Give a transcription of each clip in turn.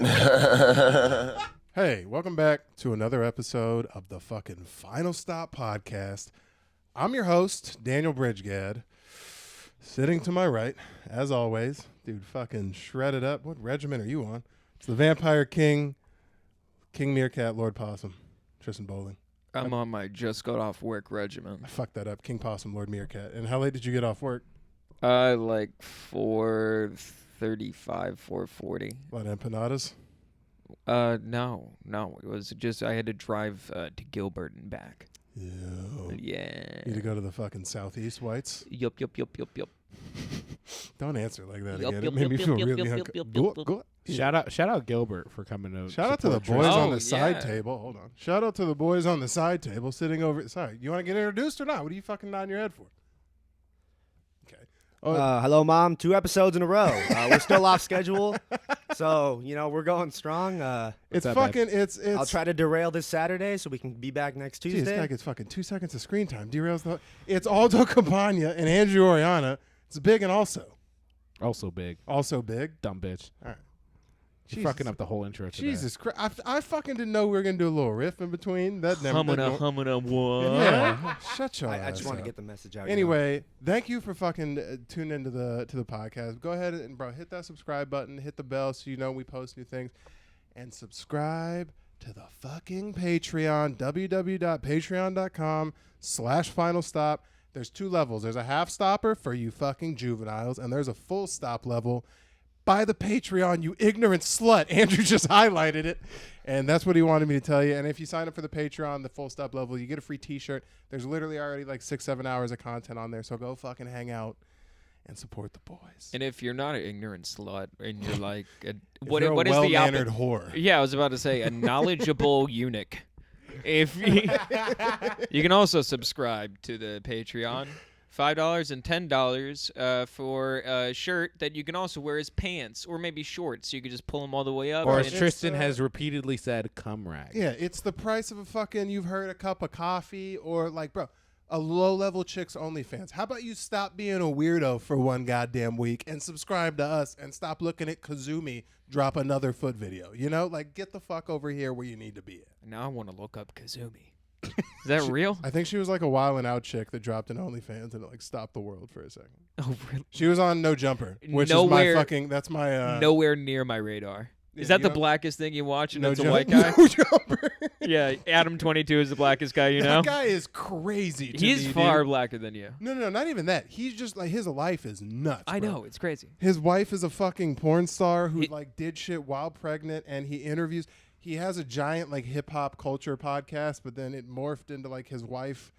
Hey, welcome back to another episode of the fucking Final Stop podcast. I'm your host, Daniel Bridgegad. Sitting to my right, as always, dude, fucking shredded up. What regiment are you on? It's the Vampire King, King Meerkat, Lord Possum, Tristan Bowling. I'm on my just got off work regiment. I fucked that up. King Possum, Lord Meerkat. And how late did you get off work? Like 4:35, 4:40. A lot of empanadas? No. It was just I had to drive to Gilbert and back. Yeah. Yeah. Need to go to the fucking Southeast Whites? Yup. Don't answer like that Yup, again. yup, It made me yup, feel yup, really yup, uncomfortable. yup, yup. Shout out Gilbert for coming to Shout out to the support boys Tristan. on the Oh, side yeah. table. Hold on. Shout out to the boys on the side table sitting over. Sorry, you want to get introduced or not? What are you fucking nodding your head for? Okay. Oh, Hello, Mom. 2 episodes in a row. We're still off schedule, so we're going strong. it's up, fucking. It's. I'll try to derail this Saturday so we can be back next Gee, this guy Tuesday. gets fucking 2 seconds of screen time. Derails the. It's Aldo Campagna and Andrew Oriana. It's big and also big. also big. Dumb bitch. All right. You're fucking up the whole intro today. Jesus Christ! I fucking didn't know we were gonna do a little riff in between. That never. Humming what? Yeah. Shut your I ass just want to up. get the message out. Anyway, thank you for fucking tuning into the podcast. Go ahead and hit that subscribe button, hit the bell so you know we post new things, and subscribe to the fucking Patreon, www.patreon.com/Final Stop. There's 2 levels. There's a half stopper for you fucking juveniles, and there's a full stop level. Buy the Patreon, you ignorant slut. Andrew just highlighted it, and that's what he wanted me to tell you. And if you sign up for the Patreon, the full stop level, you get a free t-shirt. There's literally already like 6-7 hours of content on there, so go fucking hang out and support the boys. And if you're not an ignorant slut and you're like, What what is the well-mannered opposite? whore? Yeah, I was about to say a knowledgeable eunuch. If you can also subscribe to the Patreon, $5 and $10 for a shirt that you can also wear as pants or maybe shorts. So you could just pull them all the way up. Or and as it's- Tristan has repeatedly said, cum rag. Yeah, it's the price of a fucking, you've heard, a cup of coffee, or like, bro, a low-level chicks OnlyFans. How about you stop being a weirdo for one goddamn week and subscribe to us and stop looking at Kazumi drop another foot video? You know, like, get the fuck over here where you need to be at. Now I want to look up Kazumi. Is that real? I think she was like a Wild 'N Out chick that dropped an OnlyFans and it like stopped the world for a second. Oh, really? She was on No Jumper, which is Nowhere- my fucking, that's my Nowhere near my radar. yeah, Is that you the don't- blackest thing you watch and No it's a Jump- white guy? No Jumper. Yeah, Adam 22 is the blackest guy you know. That guy is crazy. To He's me, far dude. blacker than you. No, not even that. He's just like, his life is nuts. I bro. know, it's crazy. His wife is a fucking porn star who He- like did shit while pregnant, and he interviews. He has a giant like hip hop culture podcast, but then it morphed into like his wife,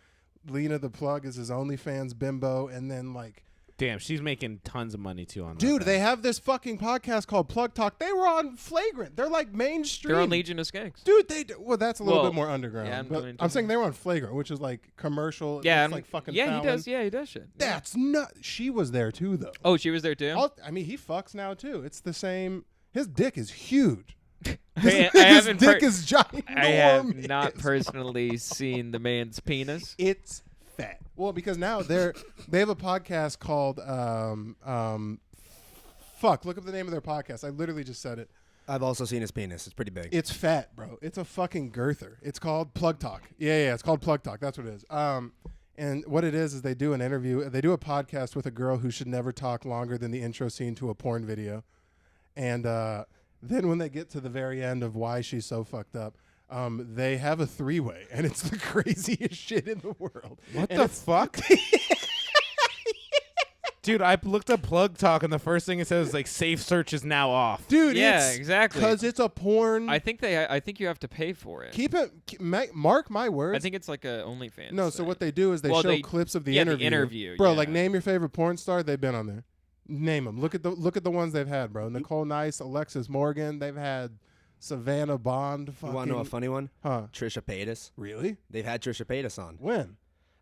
Lena the Plug, is his OnlyFans bimbo, and then like, Damn, she's making tons of money too on that. dude, thing. they have this fucking podcast called Plug Talk. They were on Flagrant. They're like mainstream. They're on Legion of Skanks. Dude, well, that's a little Well, bit more underground. yeah, I'm but going I'm to- saying they were on Flagrant, which is like commercial. Yeah, it's like fucking. yeah, Fallon. he does. Yeah, he does shit. Yeah. That's not. She was there too, though. Oh, she was there too. I mean, he fucks now too. It's the same. His dick is huge. I His haven't dick per- is giant. I have not personally seen the man's penis. It's fat. Well, because now they have a podcast called fuck. Look up the name of their podcast. I literally just said it. I've also seen his penis. It's pretty big. It's fat, bro. It's a fucking girther. It's called Plug Talk. Yeah. It's called Plug Talk. That's what it is. And what it is they do an interview. They do a podcast with a girl who should never talk longer than the intro scene to a porn video. And then when they get to the very end of why she's so fucked up, they have a 3-way, and it's the craziest shit in the world. What And the it's- fuck? Dude, I looked up Plug Talk, and the first thing it says is like safe search is now off. Dude, Yeah, it's, exactly. Because it's a porn. I think you have to pay for it. Mark my words. I think it's like a OnlyFans. No, so thing. what they do is they Well, show they- clips of the yeah, the interview. interview, Bro, yeah. like name your favorite porn star. They've been on there. Name them. Look at the ones they've had, bro. Nicole Nice, Alexis Morgan. They've had Savannah Bond. you Fucking, want to know a funny one? Huh? Trisha Paytas. Really? They've had Trisha Paytas on. When?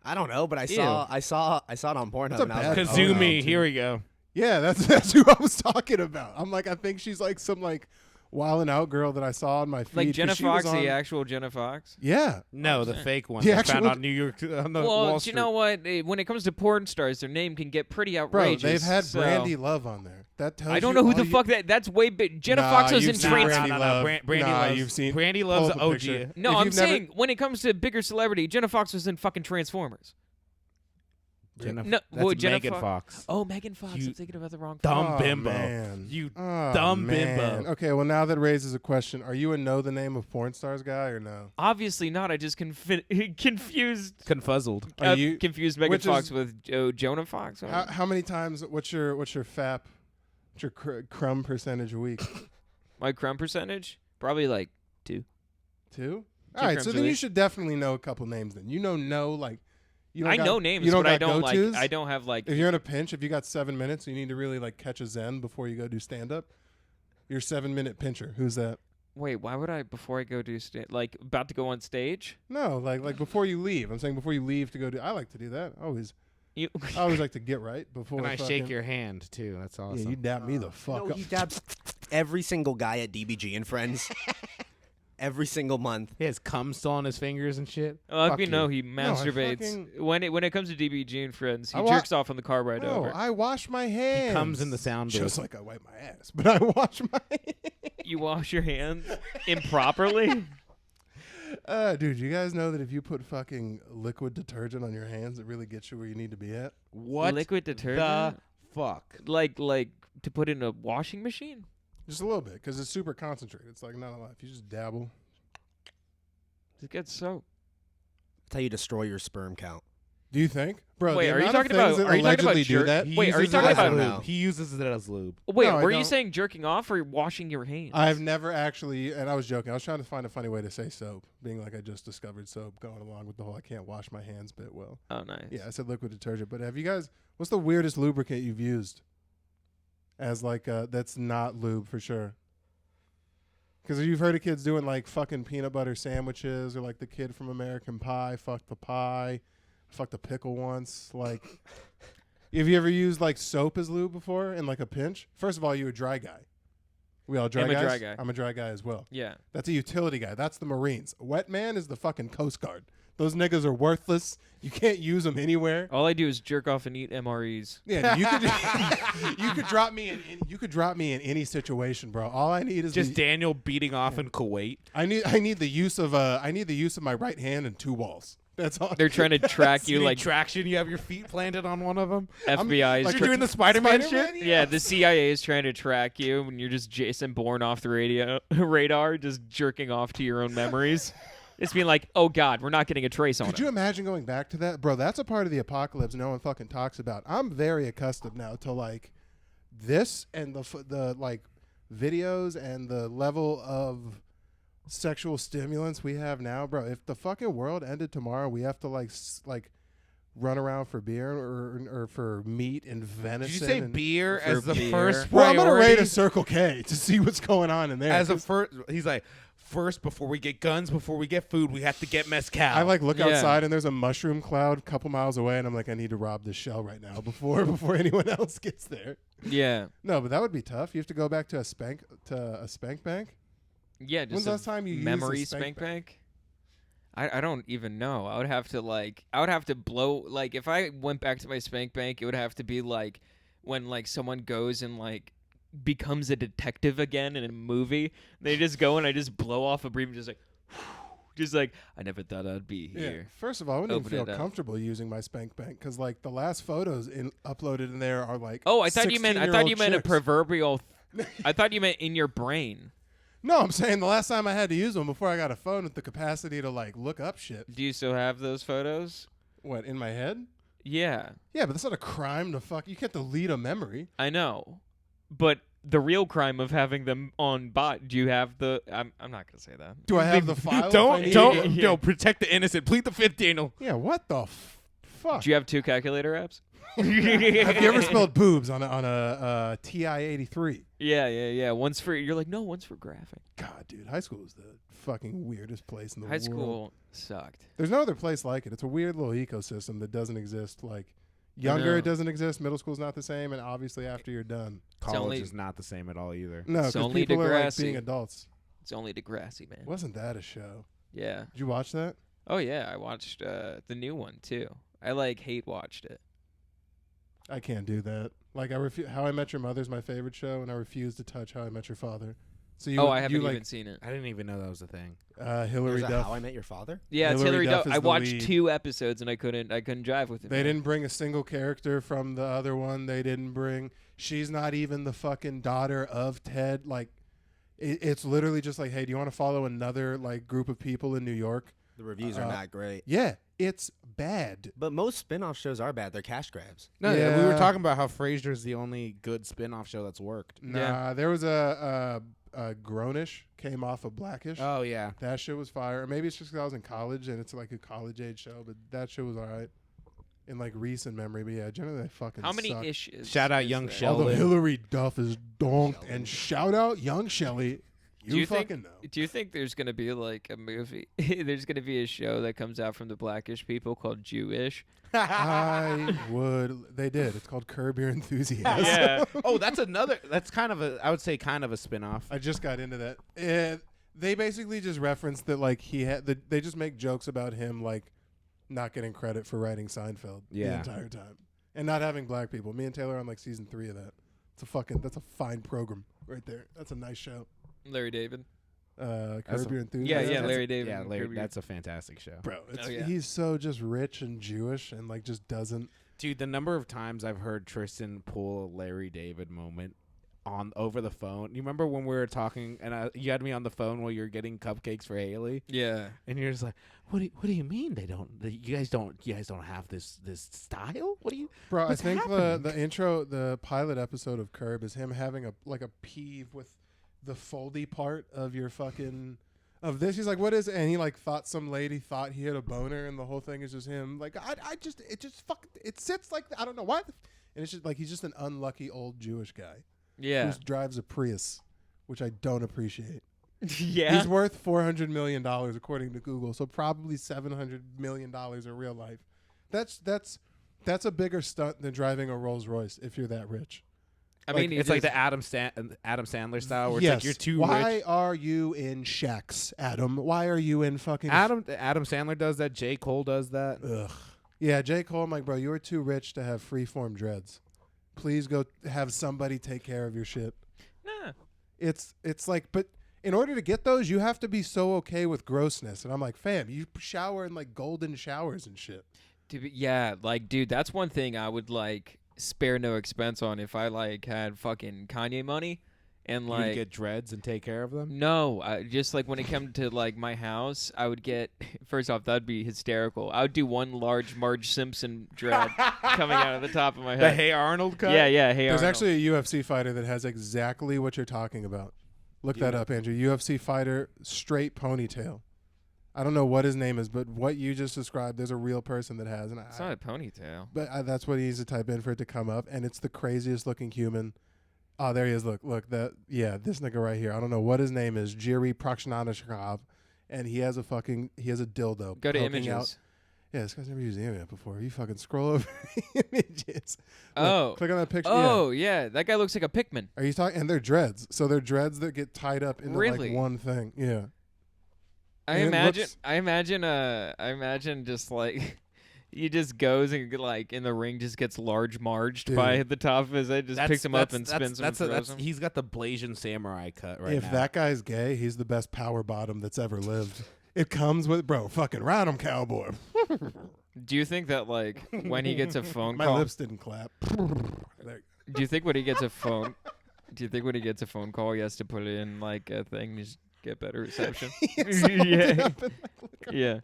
I don't know, but I Ew. saw it on Pornhub. That's a And I was bad like, Kazumi, dude. here we go. Yeah, that's who I was talking about. I'm like, I think she's like some like Wildin' Out girl that I saw on my feed. Like 'cause Jenna she was Fox, the on- actual Jenna Fox. Yeah. No, Oh, the sorry. fake one. The They found actual- on New York on the Well, Wall do Street. you know what? When it comes to porn stars, their name can get pretty Bro, outrageous. they've had so- Brandy Love on there. That tells I don't you know who all the you- fuck that's way big. Jenna Nah, Fox was you've in seen Trans. Brandy Love. Brandy Nah, loves. you've seen- Brandy pull loves up a OG. picture. No, If I'm you've never- saying when it comes to bigger celebrity, Jenna Fox was in fucking Transformers. Jenna, No, that's well, Jenna Megan Fo- Fox. Oh, Megan Fox. You I'm thinking about the wrong. dumb Oh, bimbo. man. You Oh, dumb man. bimbo. Okay, well now that raises a question: are you a know the name of porn stars guy or no? Obviously not. I just confused Confuzzled. Are you- confused Megan which Fox is- with Jonah Fox. How many times? What's your FAP? What's your crumb percentage a week? My crumb percentage? Probably like 2. 2. Two All right, crumbs so a then you week. should definitely know a couple names. Then you know like you don't I got- know names, you don't but I got don't like. go-tos? I don't have like. If you're in a pinch, if you got 7 minutes, you need to really like catch a zen before you go do stand up. Your 7-minute pincher. Who's that? Wait, why would I before I go do like about to go on stage? No, like before you leave. I'm saying before you leave to go do. I like to do that. You, I always like to get right before. And I fucking- shake your hand too. That's awesome. Yeah, you dap me the fuck No, up. he dabs every single guy at DBG and Friends. Every single month. He has cum still on his fingers and shit. if Fuck you know you. he masturbates fucking- when it comes to DBG and friends. He I wa- jerks off on the car ride No, over. I wash my hands. He comes in the sound booth. just like I wipe my ass, but I wash my. You wash your hands improperly. Dude, you guys know that if you put fucking liquid detergent on your hands, it really gets you where you need to be at. What Liquid the detergent? fuck? Like to put in a washing machine? Just a little bit, because it's super concentrated. It's like not a lot. If you just dabble. Just get soap. That's how you destroy your sperm count. Do you think, bro? Wait, the are you amount of talking about- things that are you talking about allegedly do jerk- that? He Wait, are you uses talking it as about- lube. He uses it as lube. Wait, No, I were you don't. saying jerking off or washing your hands? I've never actually, and I was joking. I was trying to find a funny way to say soap, being like I just discovered soap, going along with the whole I can't wash my hands bit well. Oh, nice. Yeah, I said liquid detergent, but have you guys? What's the weirdest lubricant you've used? As like that's not lube for sure. Because you've heard of kids doing like fucking peanut butter sandwiches, or like the kid from American Pie, fucked the pie, fucked the pickle once. Like, have you ever used like soap as lube before in like a pinch? First of all, you a dry guy. We all dry I'm a guys? dry guy. I'm a dry guy as well. Yeah. That's a utility guy. That's the Marines. A wet man is the fucking Coast Guard. Those niggas are worthless. You can't use them anywhere. All I do is jerk off and eat MREs. Yeah, you could you could drop me in any situation, bro. All I need is Just Daniel beating off in Kuwait. I need the use of my right hand and 2 walls. That's all. They're trying to track you need like traction. You have your feet planted on one of them. FBI is like You're doing the Spider-Man Spider-Man? shit. Yeah, the CIA is trying to track you when you're just Jason Bourne off the radar, just jerking off to your own memories. It's being like, oh God, we're not getting a trace on Could it. you imagine going back to that, bro? That's a part of the apocalypse no one fucking talks about. I'm very accustomed now to like this and the like videos and the level of sexual stimulants we have now, bro. If the fucking world ended tomorrow, we have to like run around for beer or for meat and venison. Did you say and, beer For as the beer. first Bro, I'm gonna priority? rate a Circle K to see what's going on in there. As a 'cause first, he's like, first before we get guns, before we get food, we have to get mezcal. I like look Yeah. outside and there's a mushroom cloud a couple miles away, and I'm like, I need to rob this shell right now before anyone else gets there. Yeah. No, but that would be tough. You have to go back to a spank bank. Yeah, just When's the a last time you used a memory spank spank bank? bank? I don't even know. I would have to blow, like, if I went back to my spank bank, it would have to be like when like someone goes and like becomes a detective again in a movie. They just go and I just blow off a brief, just like I never thought I'd be Yeah. here. First of all, I wouldn't Open even it feel up. comfortable using my spank bank because like the last photos uploaded in there are like Oh, I thought you meant a 16-year-old chicks. proverbial. I thought you meant in your brain. No, I'm saying the last time I had to use them before I got a phone with the capacity to like look up shit. Do you still have those photos? What, in my head? Yeah, Yeah, but that's not a crime to fuck. You can't delete a memory. I know, but the real crime of having them on bot. Do you have the? I'm not gonna say that. Do I have the file? don't if I need it? no protect the innocent. Plead the fifth, Daniel. Yeah, what the fuck? Do you have 2 calculator apps? Have you ever spelled boobs on a TI-83? Yeah. One's for you're like no, one's for graphic. God, dude, high school is the fucking weirdest place in the High world. school sucked. There's no other place like it. It's a weird little ecosystem that doesn't exist. Like, Younger, know. it doesn't exist. Middle school's not the same, and obviously after you're done. College only- is not the same at all either. No, It's because only people are like Degrassi. being adults. It's only Degrassi, man. Wasn't that a show? Yeah. Did you watch that? Oh yeah, I watched the new one too. I like hate watched it. I can't do that. Like How I Met Your Mother's my favorite show, and I refuse to touch How I Met Your Father. So you, I haven't you like even seen it. I didn't even know that was a thing. Hillary There's a Duff. How I Met Your Father? Yeah, it's Hillary Hillary Duff Duff. is I the watched lead. 2 episodes and I couldn't drive with it. They man. didn't bring a single character from the other one. They didn't bring. She's not even the fucking daughter of Ted. Like, it's literally just like, hey, do you want to follow another like group of people in New York? The reviews are not great. Yeah, it's bad. But most spin-off shows are bad. They're cash grabs. No, we were Yeah. talking about how Frasier's the only good spin-off show that's worked. Nah, Yeah. there was a Grownish came off of Blackish. Oh yeah. That shit was fire. Or maybe it's just because I was in college and it's like a college age show, but that shit was all right in like recent memory. But yeah, generally they fucking How many suck. issues? Shout out is Young there? Sheldon. Although Hillary Duff is donked, and shout out Young Shelly. Do you fucking think- know. Do you think there's gonna be like a movie? There's gonna be a show that comes out from the Blackish people called Jewish. I would. They did. It's called Curb Your Enthusiasm. Yeah. Oh, that's another. That's kind of a. I would say kind of a spin-off. I just got into that. They basically just referenced that like he had. They just make jokes about him like not getting credit for writing Seinfeld the Yeah. entire time and not having black people. Me and Taylor are on like season 3 of that. That's a fine program right there. That's a nice show. Larry David. Curb That's Your Yeah, Enthusiasm. yeah, that's- Larry David. Yeah, and Larry. Curb Your- That's a fantastic show. Bro, Oh, yeah. he's so just rich and Jewish and like just doesn't. Dude, the number of times I've heard Tristan pull a Larry David moment on over the phone. You remember when we were talking and you had me on the phone while you were getting cupcakes for Haley, Yeah. and you're just like, "What do you mean they don't? You guys don't have this style? What do you?" Bro, What's I think happening? the pilot episode of Curb is him having a peeve with the foldy part of your fucking of this. He's like, what is it? And he like thought some lady thought he had a boner, and the whole thing is just him. Like, it sits like I don't know why. And it's just like he's just an unlucky old Jewish guy Yeah. who drives a Prius, which I don't appreciate. Yeah. He's worth $400 million according to Google, so probably $700 million in real life. That's a bigger stunt than driving a Rolls Royce if you're that rich. I Like, mean, he it's like just- the Adam Sandler style, where Yes. it's like you're too Why rich. are you in Shaqs, Adam? Why are you in fucking Adam Sandler does that. J. Cole does that. Ugh. Yeah, J. Cole, I'm like, bro, you are too rich to have freeform dreads. Please go have somebody take care of your shit. Nah. It's like, but in order to get those, you have to be so okay with grossness. And I'm like, fam, you shower in like golden showers and shit. Yeah, like, dude, that's one thing I would like spare no expense on if I like had fucking Kanye money, and You like get dreads and take care of them. no, just like when it came to like my house, I would get first off that'd be hysterical. I would do one large Marge Simpson dread coming out of the top of my The head. Hey Arnold cut. Yeah, yeah. Hey, There's Arnold. actually a UFC fighter that has exactly what you're talking about. Look that up, Andrew. UFC fighter, straight ponytail. I don't know what his name is, but what you just described, there's a real person that has. And It's not a ponytail. But that's what he needs to type in for it to come up, and it's the craziest looking human. Oh, there he is. Look, this nigga right here. I don't know what his name is, Jiri Prakshanashkov, and he has a dildo. Go to poking images. out. Yeah, this guy's never used the internet before. You fucking scroll over images. Look, Oh. click on that picture. Oh yeah, that guy looks like a Pikmin. Are you talking? And they're dreads, so they're dreads that get tied up into Really? like one thing. Yeah. I And it imagine just like he just goes and like in the ring just gets large marged Dude. by the top of his head, just picks him up and spins him and throws that's him. he's got the Blasian samurai cut right If now. that guy's gay, he's the best power bottom that's ever lived. It comes with, bro, fucking ride him, cowboy. Do you think that like when he gets a phone My call? lips didn't clap. There. Do you think when he gets a phone? Do you think when he gets a phone call, he has to put it in like a thing to just get better reception? Yeah. Yeah.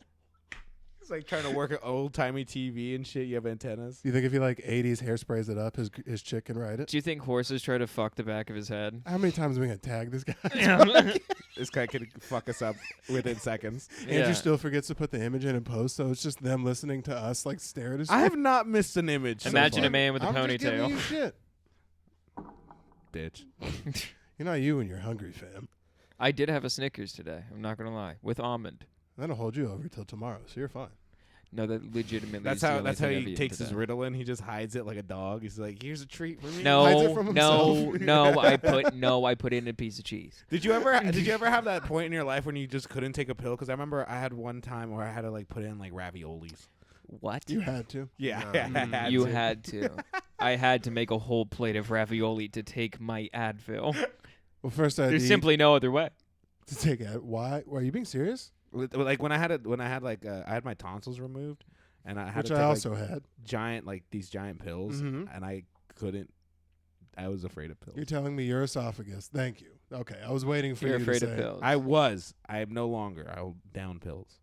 It's like trying to work an old timey TV and shit. You have antennas. Do you think if he like 80s hairsprays it up, his chick can ride it? Do you think horses try to fuck the back of his head? How many times are we gonna tag this guy? This guy could fuck us up within seconds. Andrew still forgets to put the image in and post, so it's just them listening to us like stare at his. I have not missed an image. so Imagine far. a man with a I'm just giving ponytail. you shit. bitch. You're not you when you're hungry, fam. I did have a Snickers today. I'm not gonna lie, with almond. That'll hold you over till tomorrow, so you're fine. No, that legitimately. That's is the how. only That's how thing I've he eaten takes his today. Ritalin. He just hides it like a dog. He's like, "Here's a treat for me." Hides it No, from no, himself. no. I put in a piece of cheese. Did you ever have that point in your life when you just couldn't take a pill? Because I remember I had one time where I had to like put in like raviolis. What? You had to. Yeah, No. I had You to. had to. I had to make a whole plate of ravioli to take my Advil. Well, first I had There's to simply no other way. to take it. Why? Are you being serious? Like when I had my tonsils removed, and I had Which to I take also like, had. these giant pills, Mhm. and I couldn't. I was afraid of pills. You're telling me your esophagus. Thank you. Okay, I was waiting for You're you afraid to of say. pills. I was. I am no longer. I'll down pills.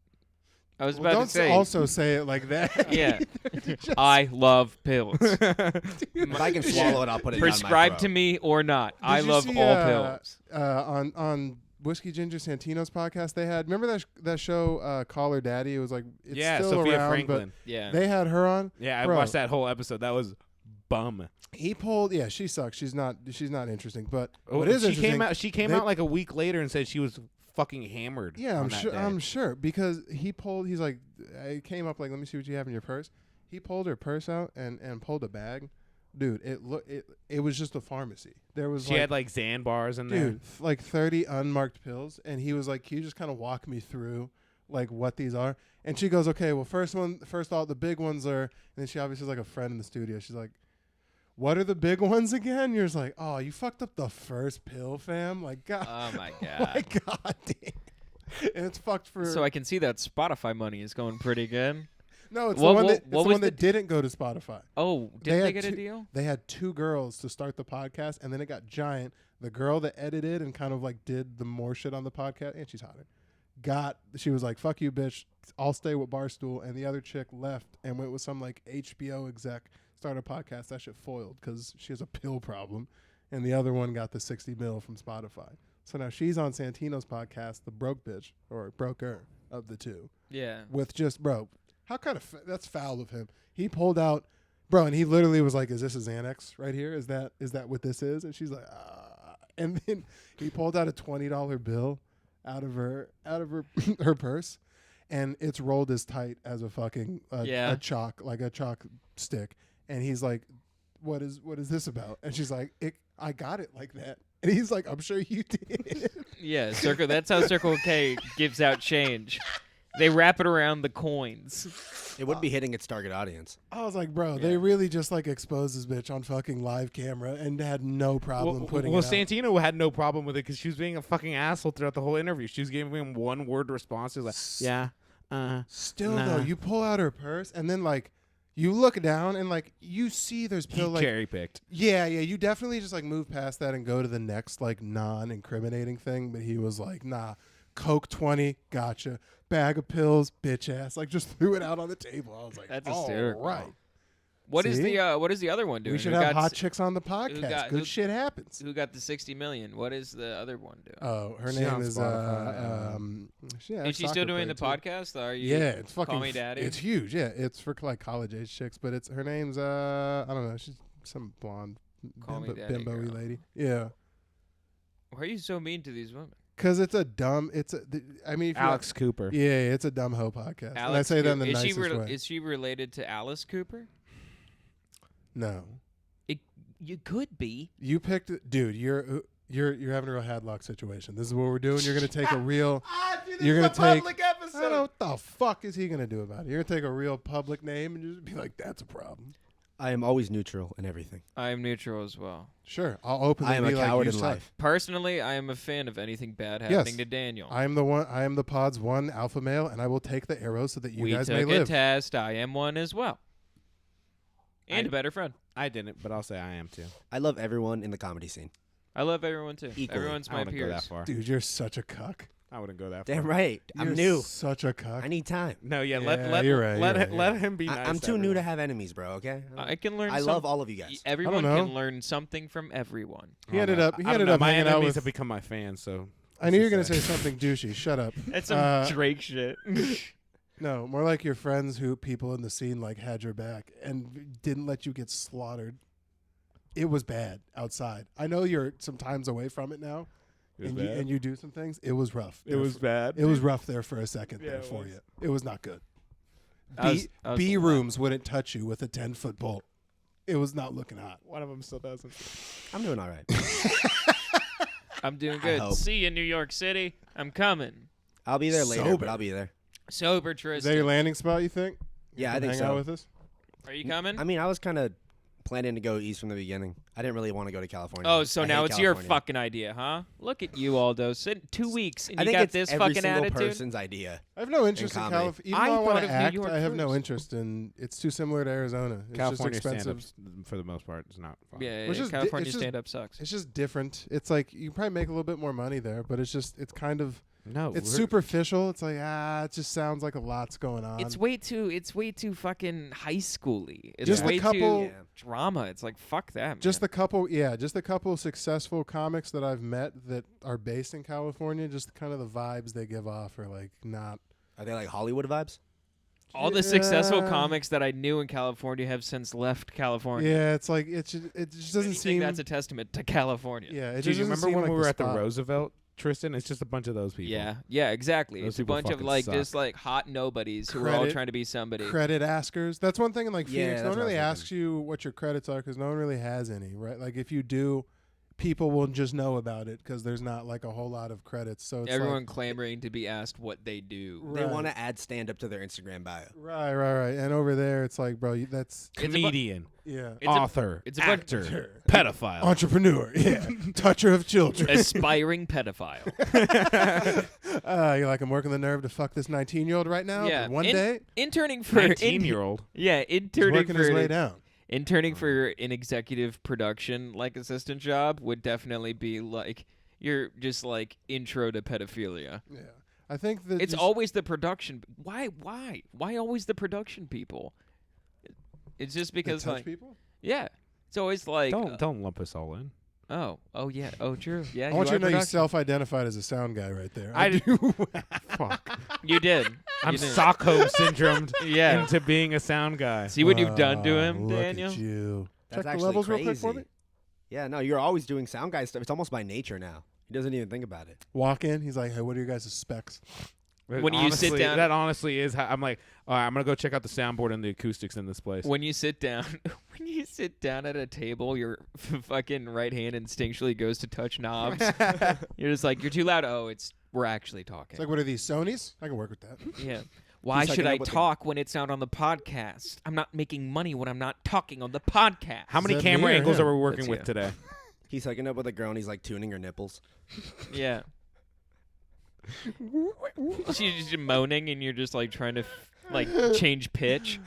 I was Well, about don't to say. also say it like that. Yeah. I love pills. If I can swallow it, I'll put it down my Prescribed to throat. me or not. I Did you love see, all pills. On Whiskey Ginger Santino's podcast, they had remember that show Call Her Daddy. It was like it's yeah, still Sophia around, Franklin. Yeah. but they had her on. Yeah, I Bro. watched that whole episode. That was bum. He pulled. Yeah, she sucks. She's not interesting. But Oh, what is she interesting? She came they- out like a week later and said she was fucking hammered. Yeah, on I'm that sure. day. I'm sure because he pulled. He's like, it came up like, let me see what you have in your purse. He pulled her purse out and pulled a bag. Dude, it was just a pharmacy. There was She had like Xan bars in there. dude, like 30 unmarked pills, and he was like, "Can you just kind of walk me through like what these are?" And she goes, "Okay, well, first all the big ones are," and then she obviously has like a friend in the studio. She's like, "What are the big ones again?" You're just like, "Oh, you fucked up the first pill, fam." Like, God, Oh my my god. God, damn. And it's fucked for. So I can see that Spotify money is going pretty good. no, it's What- the one what- that it's what the was one that didn't go to Spotify. Oh, They did they had get a two- deal? They had 2 girls to start the podcast, and then it got giant. The girl that edited and kind of like did the more shit on the podcast, and she's hotter. She was like, "Fuck you, bitch. I'll stay with Barstool." And the other chick left and went with some like HBO exec, started a podcast. That shit foiled because she has a pill problem, and the other one got the 60 mil from Spotify. So now she's on Santino's podcast, the broke bitch or broker of the two, Yeah. with just bro. How kind of that's foul of him. He pulled out, bro, and he literally was like, "Is this a Xanax right here? Is that what this is?" And she's like, "Ah." And then he pulled out a $20 bill out of her her purse, and it's rolled as tight as a fucking Yeah. a chalk stick. And he's like, "What is this about?" And she's like, "I got it like that." And he's like, "I'm sure you did." Yeah, That's how Circle K gives out change. They wrap it around the coins. It would be hitting its target audience. I was like, bro, they really just like exposed this bitch on fucking live camera and had no problem putting it out. Santino had no problem with it because she was being a fucking asshole throughout the whole interview. She was giving him one word responses like, "Yeah, Still nah." though, you pull out her purse and then like you look down and like you see there's he pill like cherry picked." yeah, you definitely just like move past that and go to the next like non-incriminating thing. But he was like, nah, Coke 20, gotcha. Bag of pills, bitch ass. Like just threw it out on the table. I was like, That's all hysterical. right. What is See? the other one doing? We should Who have got hot s- chicks on the podcast. got- Good who- shit happens. Who got the 60 million? What is the other one doing? Oh, her She's name on is Spotify, is yeah, she still soccer doing the player, too. podcast? Are you? Yeah, it's fucking. Call Me Daddy? It's huge. Yeah, it's for like college age chicks, but it's her name's I don't know. She's some blonde Call Me Daddy bimbo-y girl. lady. Yeah, Why are you so mean to these women? because it's a dumb. I mean, if you- Alex Cooper. Yeah, it's a dumb hoe podcast. And I Alex say that in the Cooper. nicest way. Is she related to Alice Cooper? No, You could be. you picked, dude. You're having a real Hadlock situation. This is what we're doing. You're gonna take a real. You're gonna take. I don't know what the fuck is he gonna do about it. You're gonna take a real public name and just be like, "That's a problem." I am always neutral in everything. I am neutral as well. Sure, I'll openly I am be a like, coward "You in suck." life. Personally, I am a fan of anything bad happening to Daniel. I am the one. I am the pod's one alpha male, and I will take the arrows so that you we guys took may a live. test. I am one as well. And I- a better friend. I didn't, but I'll say I am too. I love everyone in the comedy scene. I love everyone too. Equally. Everyone's I my wouldn't go that peers. far. Dude, you're such a cuck. I wouldn't go that far. Damn right. You're I'm new. Such a cuck. I need time. No, yeah, Yeah, let you're right, let you're him, right, let yeah. him be nice. I'm too new to everyone. have enemies, bro. Okay. I can learn. I love all of you guys. Everyone know. can learn something from everyone. He ended up. He I don't ended know. up My hanging out enemies with. have become my fans, so I knew you were gonna say something douchey. Shut up. That's some Uh, Drake shit. No, more like your friends who people in the scene like had your back and didn't let you get slaughtered. It was bad outside. I know you're sometimes away from it now, and you do some things. It was rough. It was bad. It was rough there for a second Yeah, there it for was. you. It was not good. I was B rooms wouldn't touch you with a 10-foot pole. It was not looking hot. One of them still doesn't. I'm doing all right. I'm doing I good. hope. See you in New York City. I'm coming. I'll be there later, Sober. but I'll be there. Sober, Is that Tristan. your landing spot, you think? Yeah, You I think hang out so. with us? Are you coming? I mean, I was kind of planning to go east from the beginning. I didn't really want to go to California. Oh, so I now hate it's your California. fucking idea, huh? Look at you, Aldo. 2 weeks and I you think got it's this every fucking single attitude. person's idea. I have no interest in comedy. California. Even I though I thought want of to New act, York I have no first. interest in. It's too similar to Arizona. It's California just expensive. stand-ups, for the most part, is not fun. Yeah, Which is di- California it's just- stand-up sucks. It's just different. It's like you can probably make a little bit more money there, but it's kind of No, it's we're- superficial. It's like it just sounds like a lot's going on. It's way too fucking high schooly. It's Just the way couple- too Yeah. drama. It's like fuck that. just man. the couple successful comics that I've met that are based in California. Just kind of the vibes they give off are like not. Are they like Hollywood vibes? all the successful Yeah. comics that I knew in California have since left California. Yeah, it's like it just I doesn't think seem. that's a testament to California. Yeah, it Do just you doesn't remember seem when like we were at the spot. Roosevelt, Tristan? It's just a bunch of those people. Yeah, exactly. Those It's a people bunch of fucking like suck. just like hot nobodies who are all Credit- trying to be somebody. Credit askers. That's one thing in like Yeah, Phoenix. No that's one what I really was asks you what your credits are because no one really has any, right? Like if you do, people will just know about it because there's not like a whole lot of credits. So it's Everyone like, clamoring to be asked what they do. They Right. want to add stand up to their Instagram bio. Right. And over there, it's like, bro, that's It's a bu- Comedian, yeah. It's a- author, it's a bunch- actor, pedophile. Entrepreneur, yeah, toucher of children. Aspiring pedophile. You're like, I'm working the nerve to fuck this 19-year-old right now. Yeah, for one in- day, Interning for 19-year-old. Yeah, he's interning working his way for down. interning for an executive production like assistant job would definitely be like you're just like intro to pedophilia. Yeah, I think that It's just- always the production. Why always the production people? It's just they because touch like people. yeah, it's always like Don't lump us all in. oh yeah, oh true, yeah. I want you are to know you production. self-identified as a sound guy right there. I do. Fuck. You did. I'm You did. Stockholm syndromed Yeah. into being a sound guy. See what you've done to him, Look Daniel. At you. That's Check the actually levels crazy. real quick for me. Yeah, no, you're always doing sound guy stuff. It's almost by nature now. He doesn't even think about it. Walk in. He's like, hey, what are your guys' specs? When you sit down- that honestly is how I'm like, all right, I'm gonna go check out the soundboard and the acoustics in this place. When you sit down, at a table, your fucking right hand instinctually goes to touch knobs. You're just like, you're too loud. Oh, we're actually talking. It's like, what are these Sonys? I can work with that. Yeah. Why He's should hooking I up with the- talk when it's out on the podcast? I'm not making money when I'm not talking on the podcast. How many Is that me camera or angles him? are we working That's with you. today? He's hooking up with a girl and he's like tuning her nipples. Yeah. She's just moaning and you're just like trying to change pitch.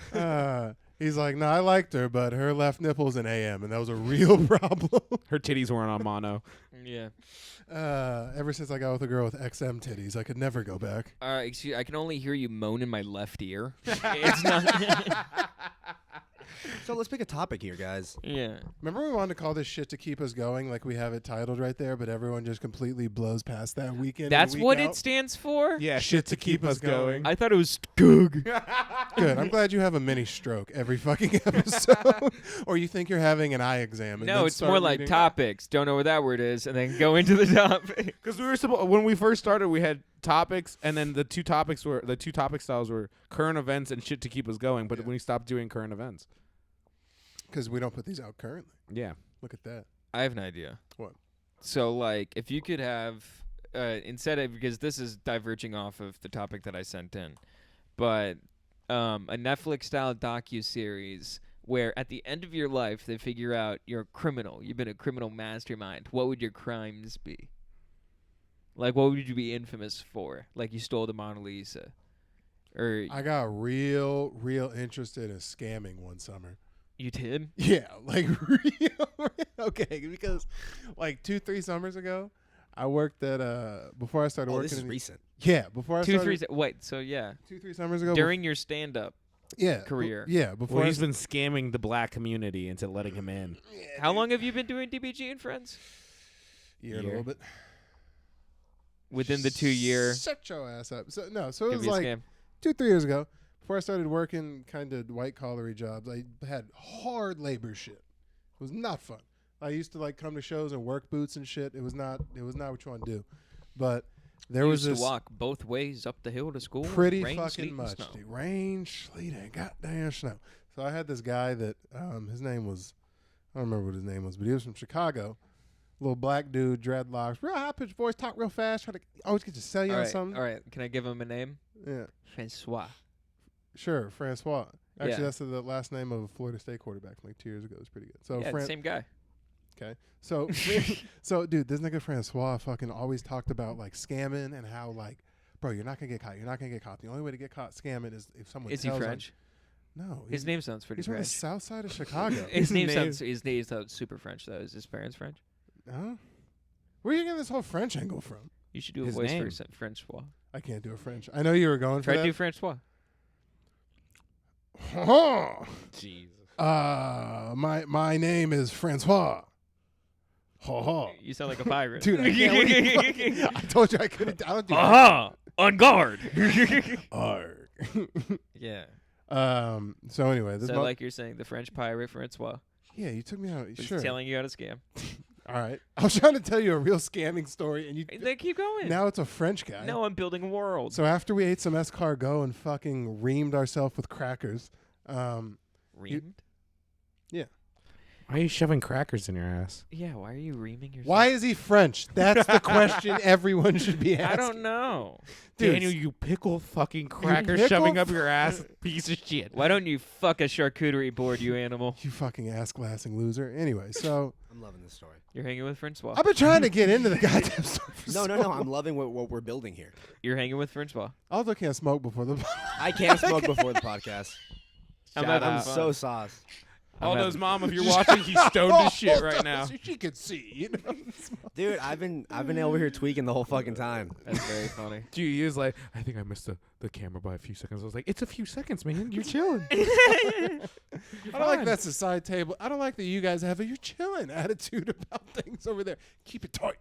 He's like, no, I liked her, but her left nipple's an AM, and that was a real problem. Her titties weren't on mono. Yeah. Ever since I got with a girl with XM titties, I could never go back. Excuse, I can only hear you moan in my left ear. It's not. So let's pick a topic here, guys. Yeah. Remember we wanted to call this shit to keep us going, like we have it titled right there, but everyone just completely blows past that weekend. That's and week what out? it stands for? Yeah, Shit to keep us going. I thought it was Skug. Good. I'm glad you have a mini stroke every fucking episode, or you think you're having an eye exam. And No, then it's start more like reading. topics. Don't know what that word is, and then go into the topic. Because we were when we first started, we had topics, and then the two topic styles were current events and shit to keep us going. But Yeah. when we stopped doing current events, Because we don't put these out currently. yeah, Look at that. I have an idea. What? So, like, if you could have, instead of, because this is diverging off of the topic that I sent in, but a Netflix-style docu-series where at the end of your life they figure out you're a criminal, you've been a criminal mastermind, what would your crimes be? Like, what would you be infamous for? Like, you stole the Mona Lisa. Or I got real interested in scamming one summer. you did? Yeah, like real. Okay, because like 2-3 summers ago, I worked at before I started Oh, working. this is in- recent. Yeah, before I started. Wait, so yeah. 2-3 summers ago. During your stand-up. yeah career. Yeah, before well, I he's been scamming the black community into letting him in. How long have you been doing DBG and Friends? year and a Year. little bit. Within the 2 year. Shut your ass up. So no, so it Give was me a like scam. 2-3 years ago. Before I started working kind of white collar jobs, I had hard labor shit. It was not fun. I used to like come to shows and work boots and shit. It was not what you want to do. But There was used this to walk both ways up the hill to school. pretty rain, sleet, fucking and much, snow. dude. Rain, sleet, and goddamn snow. So I had this guy that his name was, I don't remember what his name was, but he was from Chicago. Little black dude, dreadlocks, real high pitched voice, talk real fast, try to always get to sell you All on right, something. all right. Can I give him a name? Yeah, Francois. sure, Francois. Actually, Yeah. that's the last name of a Florida State quarterback from like 2 years ago. It was pretty good. So Yeah, same guy. Okay. So, so dude, this nigga Francois fucking always talked about like scamming and how like, bro, you're not gonna get caught. You're not gonna get caught. The only way to get caught scamming is if someone Is he tells on- French? No, His name sounds pretty he's from the French. south side of Chicago. His name name- sounds. His name sounds super French though. Is his parents French? Huh? Where are you getting this whole French angle from? You should do a His voice name. for Francois. I can't do a French. I know you were going for Try to do that. Francois. Jesus. My name is Francois. Ha ha. You sound like a pirate. Dude, I can't wait. I told you I couldn't. I don't do Aha! On guard. Arg. Yeah. So anyway, this So like you're saying, the French pirate Francois yeah, you took me out. was Sure. telling you how to scam. All right. I was trying to tell you a real scamming story, and you Then keep going. now it's a French guy. No, I'm building a world. So after we ate some escargot and fucking reamed ourselves with crackers, Reamed? Why are you shoving crackers in your ass? Yeah, why are you reaming yourself? why is he French? That's the question everyone should be asking. I don't know. Dude, Daniel, you pickle fucking crackers pickle shoving up your ass, piece of shit. Why don't you fuck a charcuterie board, you animal? You fucking ass-glassing loser. Anyway, so I'm loving this story. You're hanging with Francois. I've been trying to get into the goddamn story. for No, so no, no. long. I'm loving what we're building here. You're hanging with Francois. I also can't smoke before the. I can't smoke before the podcast. I'm Shout having out. I'm fun. so sauce. All I'm those having- mom, if you're watching, he's stoned as shit right now. She could see, you know. Dude, I've been over here tweaking the whole fucking time. That's very funny. Dude, he was like, I think I missed the camera by a few seconds. I was like, it's a few seconds, man. You're chilling. I don't like fine. that's a side table. I don't like that you guys have a you're chilling attitude about things over there. Keep it tight.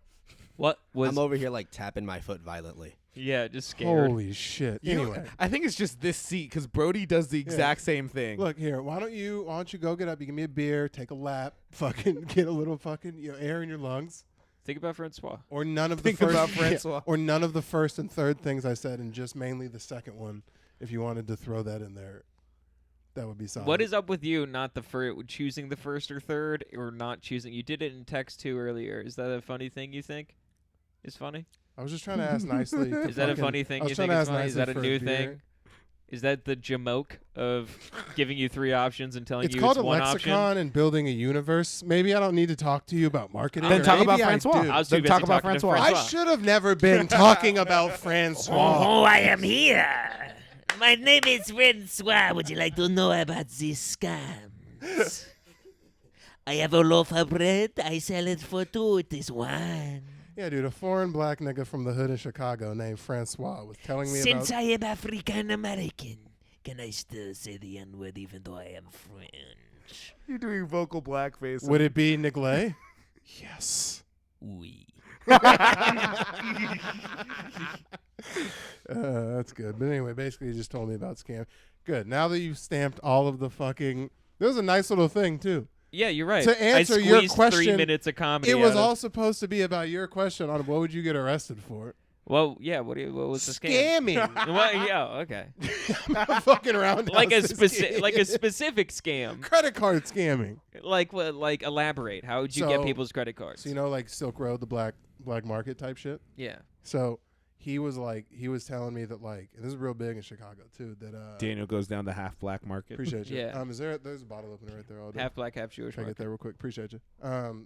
What was? I'm over here like tapping my foot violently. Yeah, just scared. Holy shit. You- Anyway, I think it's just this seat because Brody does the exact same thing. look here. Why don't you go get up? You give me a beer, take a lap, fucking get a little fucking air in your lungs, Think about Francois. or none of Think the first about Francois. or none of the first and third things I said, and just mainly the second one. If you wanted to throw that in there, that would be solid. What is up with you not choosing the first or third, or not choosing? You did it in text too earlier. Is that a funny thing you think? Is funny? I was just trying to ask nicely. to Is that a fucking- funny I thing was you trying think to is ask funny? Is nicely that a for new beer. thing? Is that the jamoke of giving you three options and telling It's you called it's a one lexicon option? and building a universe. Maybe I don't need to talk to you about marketing. Then or talk maybe about I Francois. do. I was too Then busy talk about talking to Francois. I should have never been talking about Francois. I am here. My name is Francois. Would you like to know about these scams? I have a loaf of bread. I sell it for 2. It is 1. Yeah, dude, a foreign black nigga from the hood in Chicago named Francois was telling me Since about. I am African American, can I still say the N word even though I am French? You're doing vocal blackface. Would it be Niglay? Yes. Oui. That's good. But anyway, basically, he just told me about scam. Good. Now that you've stamped all of the fucking. There was a nice little thing, too. Yeah, you're right. To answer I your squeezed question, 3 minutes of comedy. It was out of- all supposed to be about your question on what would you get arrested for. Well, yeah. What was the scam? Scamming. Well, yeah. Okay. I'm not fucking around. Like a specific specific scam. credit card scamming. Like what? Like elaborate. How would you get So- people's credit cards? So you know, like Silk Road, the black market type shit. Yeah. So he was telling me that and this is real big in Chicago too. That Daniel goes down the half black market. appreciate you. Yeah. There's a bottle opener right there. All day. Half black, half Jewish. Try to get market. there real quick. Appreciate you.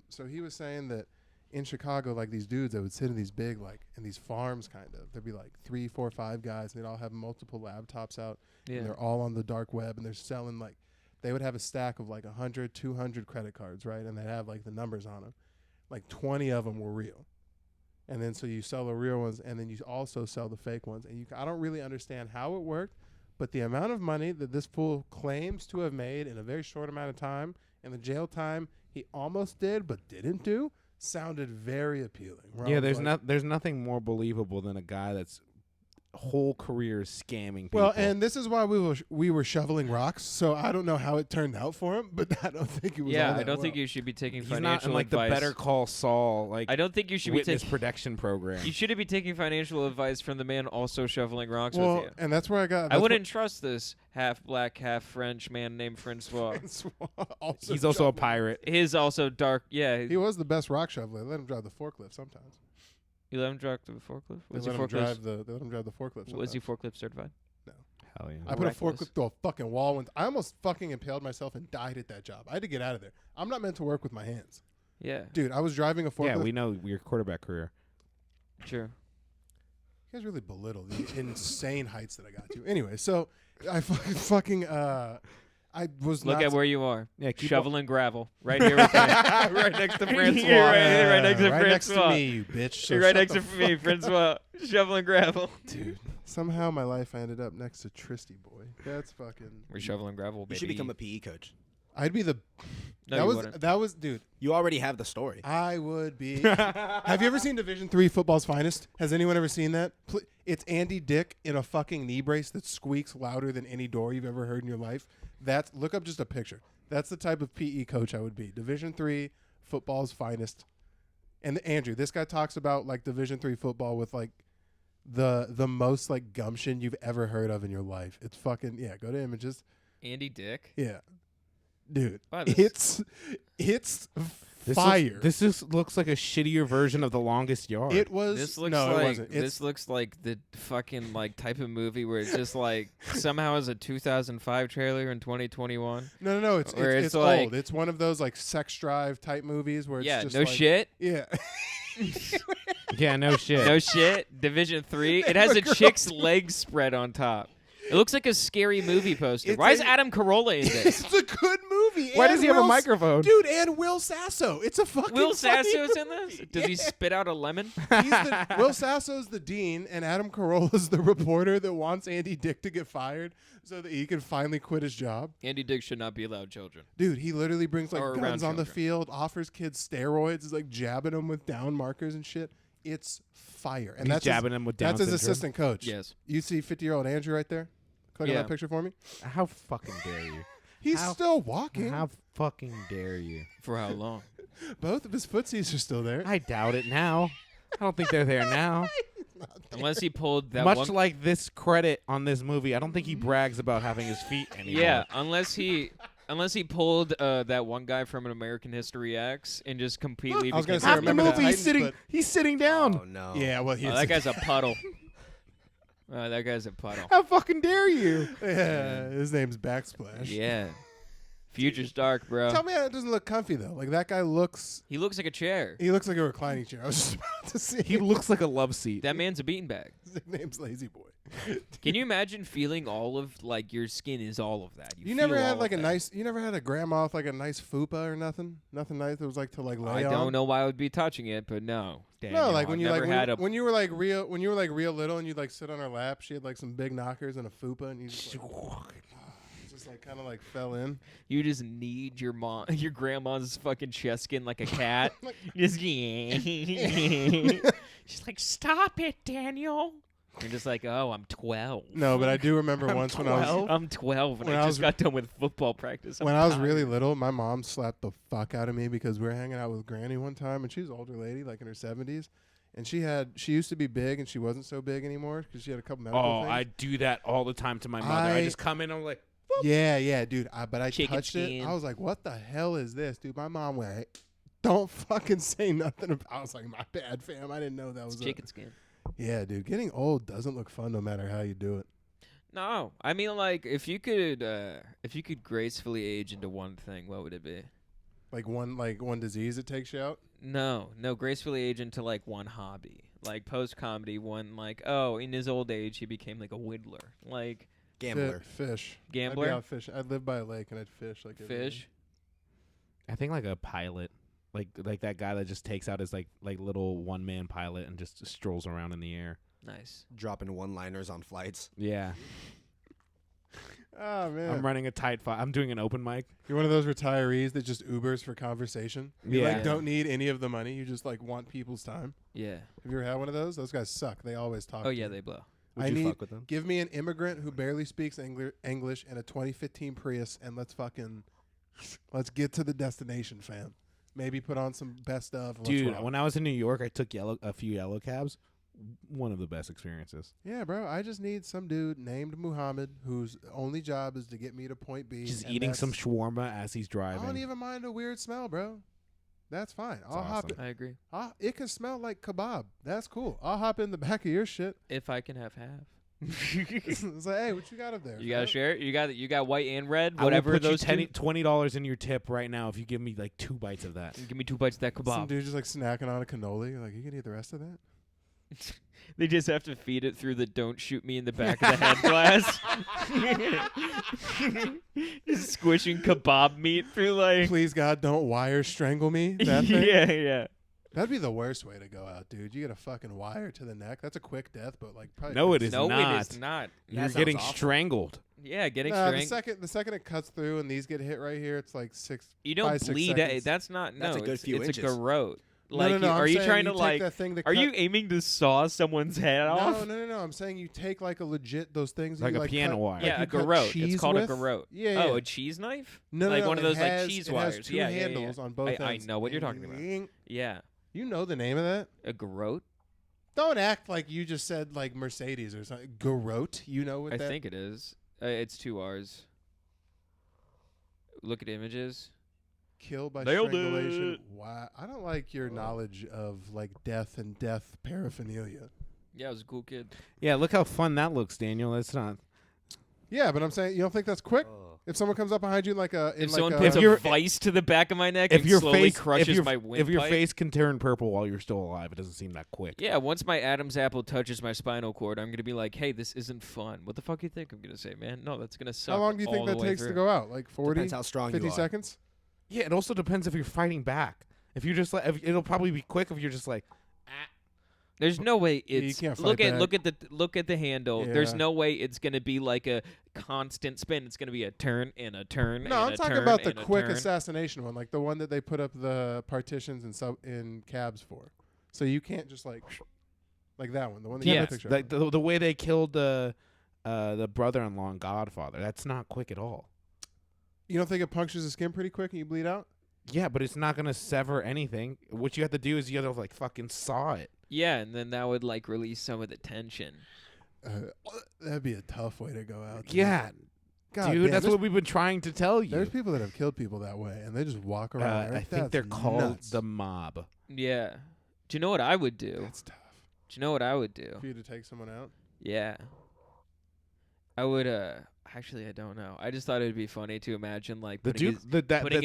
So he was saying that in Chicago, like these dudes that would sit in these big, in these farms, kind of. There'd be 3, 4, 5 guys, and they'd all have multiple laptops out, Yeah. and they're all on the dark web, and they're selling they would have a stack of 100, 200 credit cards, right? And they'd have the numbers on them. 20 of them were real. And then so you sell the real ones, and then you also sell the fake ones. And I don't really understand how it worked, but the amount of money that this fool claims to have made in a very short amount of time, and the jail time he almost did but didn't do, sounded very appealing. Where I Yeah, was there's nothing more believable than a guy that's whole career scamming people. Well, and this is why we were shoveling rocks. So I don't know how it turned out for him, but I don't think it was. Yeah, all I that don't think well. you should be taking he's not financial in like advice. the Better Call Saul like I don't think you should be witness taking. protection program. You shouldn't be taking financial advice from the man also shoveling rocks Well, with you. and that's where I got. I that's wouldn't trust this half black, half French man named Francois. He's also a shoveling. pirate. His also dark. Yeah, He was the best rock shoveler. Let him drive the forklift sometimes. you let him drive the forklift. They Was he let him forklift? drive the. They let him drive the forklift. Was he sometimes. forklift certified? Hell yeah. I put a Reckless. forklift through a fucking wall once. I almost fucking impaled myself and died at that job. I had to get out of there. I'm not meant to work with my hands, Yeah, dude. I was driving a forklift. Yeah, we know your quarterback career. sure. You guys really belittle the insane heights that I got to. Anyway, so I fucking I was Look not at where you are. Yeah, keep Shoveling gravel right here with me. right next to Francois. You're right next to right next to Francois. me, you bitch. So You're right shut next the to me, Francois. Shoveling gravel. dude. Somehow my life I ended up next to Tristy boy. That's fucking. We're shoveling gravel, baby. You should become a PE coach. I'd be the. No, that you was wouldn't. that was dude. You already have the story. I would be. Have you ever seen Division III Football's Finest? Has anyone ever seen that? It's Andy Dick in a fucking knee brace that squeaks louder than any door you've ever heard in your life. Look up just a picture. That's the type of PE coach I would be. Division III Football's Finest. And Andrew, this guy talks about like Division III football with like the most like gumption you've ever heard of in your life. It's fucking go to images. Andy Dick. Yeah. Dude, Buy this. it's fire. This just looks like a shittier version of The Longest Yard. It was This looks no, it like wasn't. this looks like the fucking like type of movie where it's just like somehow is a 2005 trailer in 2021. No. It's Where it's it's like- old. It's one of those like sex drive type movies where it's Yeah, just no like, shit. Yeah. yeah, no shit. No shit. Division 3. It has a chick's leg spread on top. It looks like a scary movie poster. It's Why is a- Adam Carolla in this? It's a good movie. Why and does he have a Will- microphone? Dude, and Will Sasso. It's a fucking Will funny Sasso's in movie. this? Does he spit out a lemon? Will Sasso's the dean, and Adam Carolla's the reporter that wants Andy Dick to get fired so that he can finally quit his job. Andy Dick should not be allowed children. Dude, he literally brings like Or around guns on the children. field, offers kids steroids, is like jabbing them with down markers and shit. It's fire. And He's that's jabbing him with Down That's his syndrome? assistant coach. Yes. You see 50-year-old Andrew right there? Click on Yeah. that picture for me. How fucking dare you? He's How- still walking. How fucking dare you? For how long? Both of his footsies are still there. I doubt it now. I don't think they're there now. Unless he pulled that Much one. like this credit on this movie, I don't think he brags about having his feet anymore. Yeah, unless he pulled that one guy from an American History X and just completely. I was gonna became say, Half a the remember the movie, he's Titans, sitting. but- He's sitting down. Oh no. Yeah, well, he's Oh, that guy's a puddle. That guy's a puddle. How fucking dare you? yeah, his name's Backsplash. Yeah. Future's dark, bro. Tell me how it doesn't look comfy though. Like that guy looks. He looks like a chair. He looks like a reclining chair. I was just about to say. He looks like a love seat. That man's a beanbag. His name's Lazy Boy. Can you imagine feeling all of like your skin is all of that? You never feel had all like a of that. nice. You never had a grandma with like a nice fupa or nothing. Nothing nice that was like to like lay I on. don't know why I would be touching it, but no. Daniel, No, like I've when you never like had a when you were like real real little and you'd like sit on her lap. She had like some big knockers and a fupa, and you just like kind of like fell in. you just need your your grandma's fucking chest skin like a cat. Just she's like, stop it, Daniel. You're just like, oh, I'm 12. No, but I do remember once when I was I'm 12 and When I I just was- got done with football practice. when I'm I was tired. really little, my mom slapped the fuck out of me because we were hanging out with Granny one time, and she was an older lady, like in her 70s, and she used to be big, and she wasn't so big anymore because she had a couple medical Oh, things. I do that all the time to my mother. I just come in, I'm like, Yeah, dude. But I Chicken touched it. skin. I was like, "What the hell is this, dude?" My mom went, "Don't fucking say nothing." I was like, "My bad, fam. I didn't know that It's was chicken skin. Yeah, dude. Getting old doesn't look fun no matter how you do it. No, I mean like if you could gracefully age into one thing, what would it be? Like one disease it takes you out. No, gracefully age into like one hobby. Like post comedy, one like in his old age he became like a whittler, like Gambler. Fish. gambler, I'd be out fishing. I'd live by a lake and I'd fish like every day. fish. I think like a pilot, like that guy that just takes out his like little one man pilot and just strolls around in the air. Nice. Dropping one-liners on flights. Yeah, Oh man. I'm running a tight fight. I'm doing an open mic. You're one of those retirees that just Ubers for conversation. You Yeah. like don't need any of the money. You just like want people's time. Yeah. Have you ever had one of those? Those guys suck. They always talk. Oh to yeah, you. they blow. Would you fuck with them? Give me an immigrant who barely speaks English and a 2015 Prius, and let's get to the destination, fam. Maybe put on some best of. Dude, when I was in New York, I took a few yellow cabs. One of the best experiences. Yeah, bro. I just need some dude named Muhammad whose only job is to get me to point B. Just eating some shawarma as he's driving. I don't even mind a weird smell, bro. That's fine. I'll hop in. I agree. It can smell like kebab. That's cool. I'll hop in the back of your shit. If I can have half. It's like, hey, what you got up there? You gotta share it. You got white and red. I will Whatever put those you $20 in your tip right now if you give me like 2 bites of that. Give me 2 bites of that Some kebab. dude just like snacking on a cannoli. You're like, you can eat the rest of that? They just have to feed it through the "Don't shoot me in the back of the head" glass. Just squishing kebab meat through like. Please God, don't wire strangle me. That thing? Yeah. That'd be the worst way to go out, dude. You get a fucking wire to the neck. That's a quick death, but like probably. No, it pretty is No, not. it is not. You're sounds getting awful. strangled. Yeah, getting Nah, strangled. the second it cuts through and these get hit right here, it's like You don't 5, 6 bleed. seconds. That's not. No, That's a good it's, few it's inches. a garrote. No, Like, no, no. are I'm you saying trying to take like? that thing to Are cut- you aiming to saw someone's head off? No. I'm saying you take like a legit those things. Like you, a piano cut, wire. Yeah, you a cut garrote. cheese It's called with. a garrote. Yeah. Oh, a cheese knife? No, like no, one of it those like has- cheese it wires. has 2 yeah, handles on both I ends. know what you're talking about. Yeah, You know the name of that? a garrote. Don't act like you just said like Mercedes or something. Garrote. You know what I that? think it is. It's 2 R's. Look at images. Kill by Nailed strangulation. it. Why? I don't like your knowledge of like death and death paraphernalia. Yeah, I was a cool kid. Yeah, look how fun that looks, Daniel. That's not. Yeah, but I'm saying you don't think that's quick? Oh. If someone comes up behind you like a, in If like someone a, puts If a you're- vice to the back of my neck If and your slowly face crushes if my your, windpipe. if your face can turn purple while you're still alive, it doesn't seem that quick. Yeah, once my Adam's apple touches my spinal cord, I'm gonna be like, "Hey, this isn't fun." What the fuck you think I'm gonna say, man? No, that's gonna suck. how long do you think all the that way takes to through. go out? Like 40, Depends how strong 50 you are. seconds? Yeah, it also depends if you're fighting back. If you're just like, it'll probably be quick if you're just like. There's no way you it's can't look fight at back. look at the handle. There's Yeah. no way it's gonna be like a constant spin. It's gonna be a turn and a turn. No, and I'm a talking turn about the and a quick turn. assassination one, like the one that they put up the partitions in cabs for. So you can't just like that one, the one that you Yeah. have a picture Like of. the way they killed the brother-in-law in Godfather. That's not quick at all. You don't think it punctures the skin pretty quick and you bleed out? Yeah, but it's not gonna sever anything. What you have to do is you have to like fucking saw it. Yeah, and then that would like release some of the tension. That'd be a tough way to go out. dude. Yeah, God dude, damn, that's there's- what we've been trying to tell you. There's people that have killed people that way, and they just walk around. I think they're called nuts. the mob. Yeah. Do you know what I would do? That's tough. Do you know what I would do? For you to take someone out. Yeah. I would actually I don't know. I just thought it'd be funny to imagine like The putting dude, his- that putting that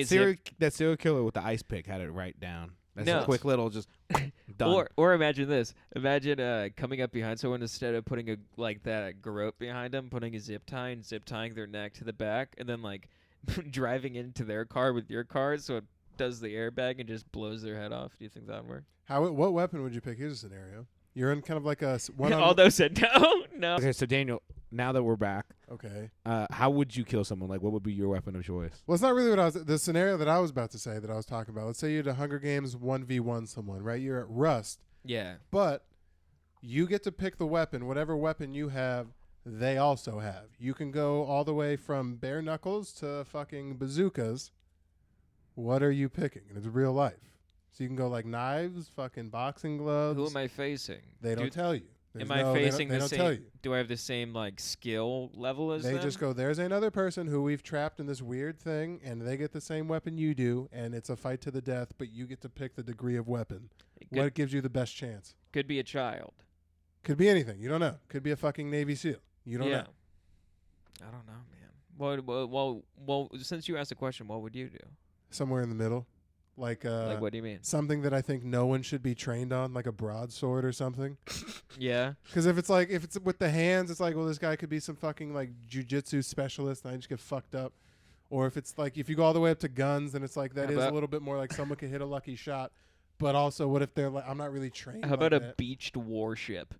his serial killer with the ice pick had it right down. That's No. a quick little just done. or imagine this. Imagine coming up behind someone instead of putting a like that garrote behind them, putting a zip tie and zip tying their neck to the back, and then like driving into their car with your car, so it does the airbag and just blows their head off. Do you think that would work? What weapon would you pick? Here's a scenario. You're in kind of like a one. Although said no. Okay, so Daniel, now that we're back, Okay. how would you kill someone? Like, what would be your weapon of choice? Well, it's not really what I was. The scenario that I was about to say that I was talking about. Let's say you're at a Hunger Games 1v1 someone, right? You're at Rust, Yeah. but you get to pick the weapon. Whatever weapon you have, they also have. You can go all the way from bare knuckles to fucking bazookas. What are you picking? And it's real life. So you can go like knives, fucking boxing gloves. Who am I facing? They don't Do- tell you. There's Am I no- facing they the don't same? tell you. Do I have the same like skill level as They them? just go, there's another person who we've trapped in this weird thing, and they get the same weapon you do, and it's a fight to the death, but you get to pick the degree of weapon. It could, What gives you the best chance? could be a child. Could be anything. You don't know. Could be a fucking Navy SEAL. You don't yeah. know. I don't know, man. Well, since you asked the question, what would you do? Somewhere in the middle. Like What do you mean? something that I think no one should be trained on, like a broadsword or something. Yeah. Because if it's with the hands, it's like, well, this guy could be some fucking like jujitsu specialist, and I just get fucked up. Or if it's like, if you go all the way up to guns, then it's like that How is a about- little bit more like someone could hit a lucky shot. But also, what if they're like, I'm not really trained. How about a like that. beached warship?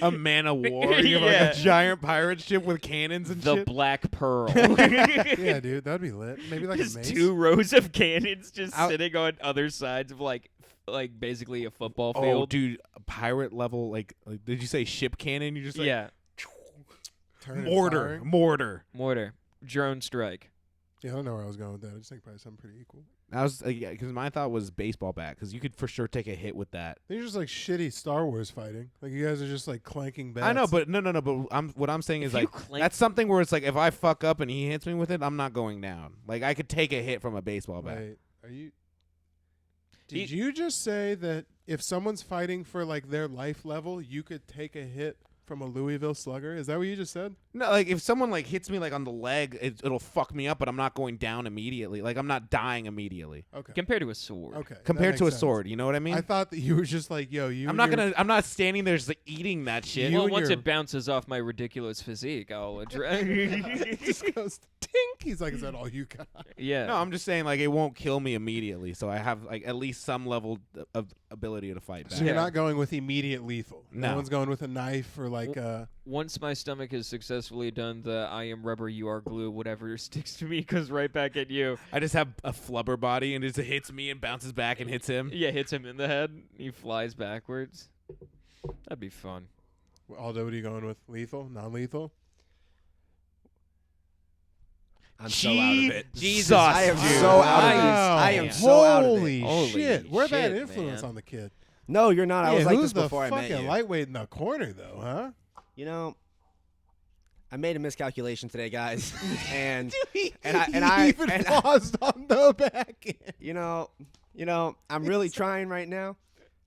A man of war? You have like Yeah. a giant pirate ship with cannons and The shit? Black Pearl. Yeah, dude, that'd be lit. Maybe like Just a mace. 2 rows of cannons just Out- sitting on other sides of like like basically a football Oh, field. dude, a pirate level. Like, did you say ship cannon? You just like, Yeah, Turn and mortar, firing. mortar, drone strike. Yeah, I don't know where I was going with that. I just think probably something pretty equal. I was because my thought was baseball bat because you could for sure take a hit with that. These are just like shitty Star Wars fighting. Like you guys are just like clanking bats. I know, but no. But what I'm saying is If you like clank- that's something where it's like if I fuck up and he hits me with it, I'm not going down. Like I could take a hit from a baseball bat. Wait, are you? Did you just say that if someone's fighting for like their life level, you could take a hit from a Louisville Slugger? Is that what you just said? No, like if someone like hits me like on the leg, it'll fuck me up, but I'm not going down immediately. Like I'm not dying immediately Okay. Compared to a sword. Okay. that compared to a makes sense. sword. You know what I mean? I thought that you were just like, yo, you. I'm and not your- I'm not standing there just like eating that shit. You Well, and once your- it bounces off my ridiculous physique, I'll address. It just goes tink. He's like, is that all you got? Yeah. No, I'm just saying like it won't kill me immediately, so I have like at least some level of ability to fight back. So you're not going with immediate lethal. No. one's going with a knife or like. Once my stomach has successfully done the I am rubber, you are glue, whatever sticks to me goes right back at you. I just have a flubber body and it just hits me and bounces back and hits him. Yeah, hits him in the head. He flies backwards. That'd be fun. Aldo, what are you going with? Lethal? Non-lethal? I'm so out of it. Jesus, I am dude. so out of this. Wow. I am so out of it. Holy Holy shit! Where'd that shit, influence man. on the kid? No, you're not. I was like who's this the before I met fucking you. lightweight in the corner, though, huh? You know, I made a miscalculation today, guys, and He I even paused on the back end. you know, I'm really trying right now.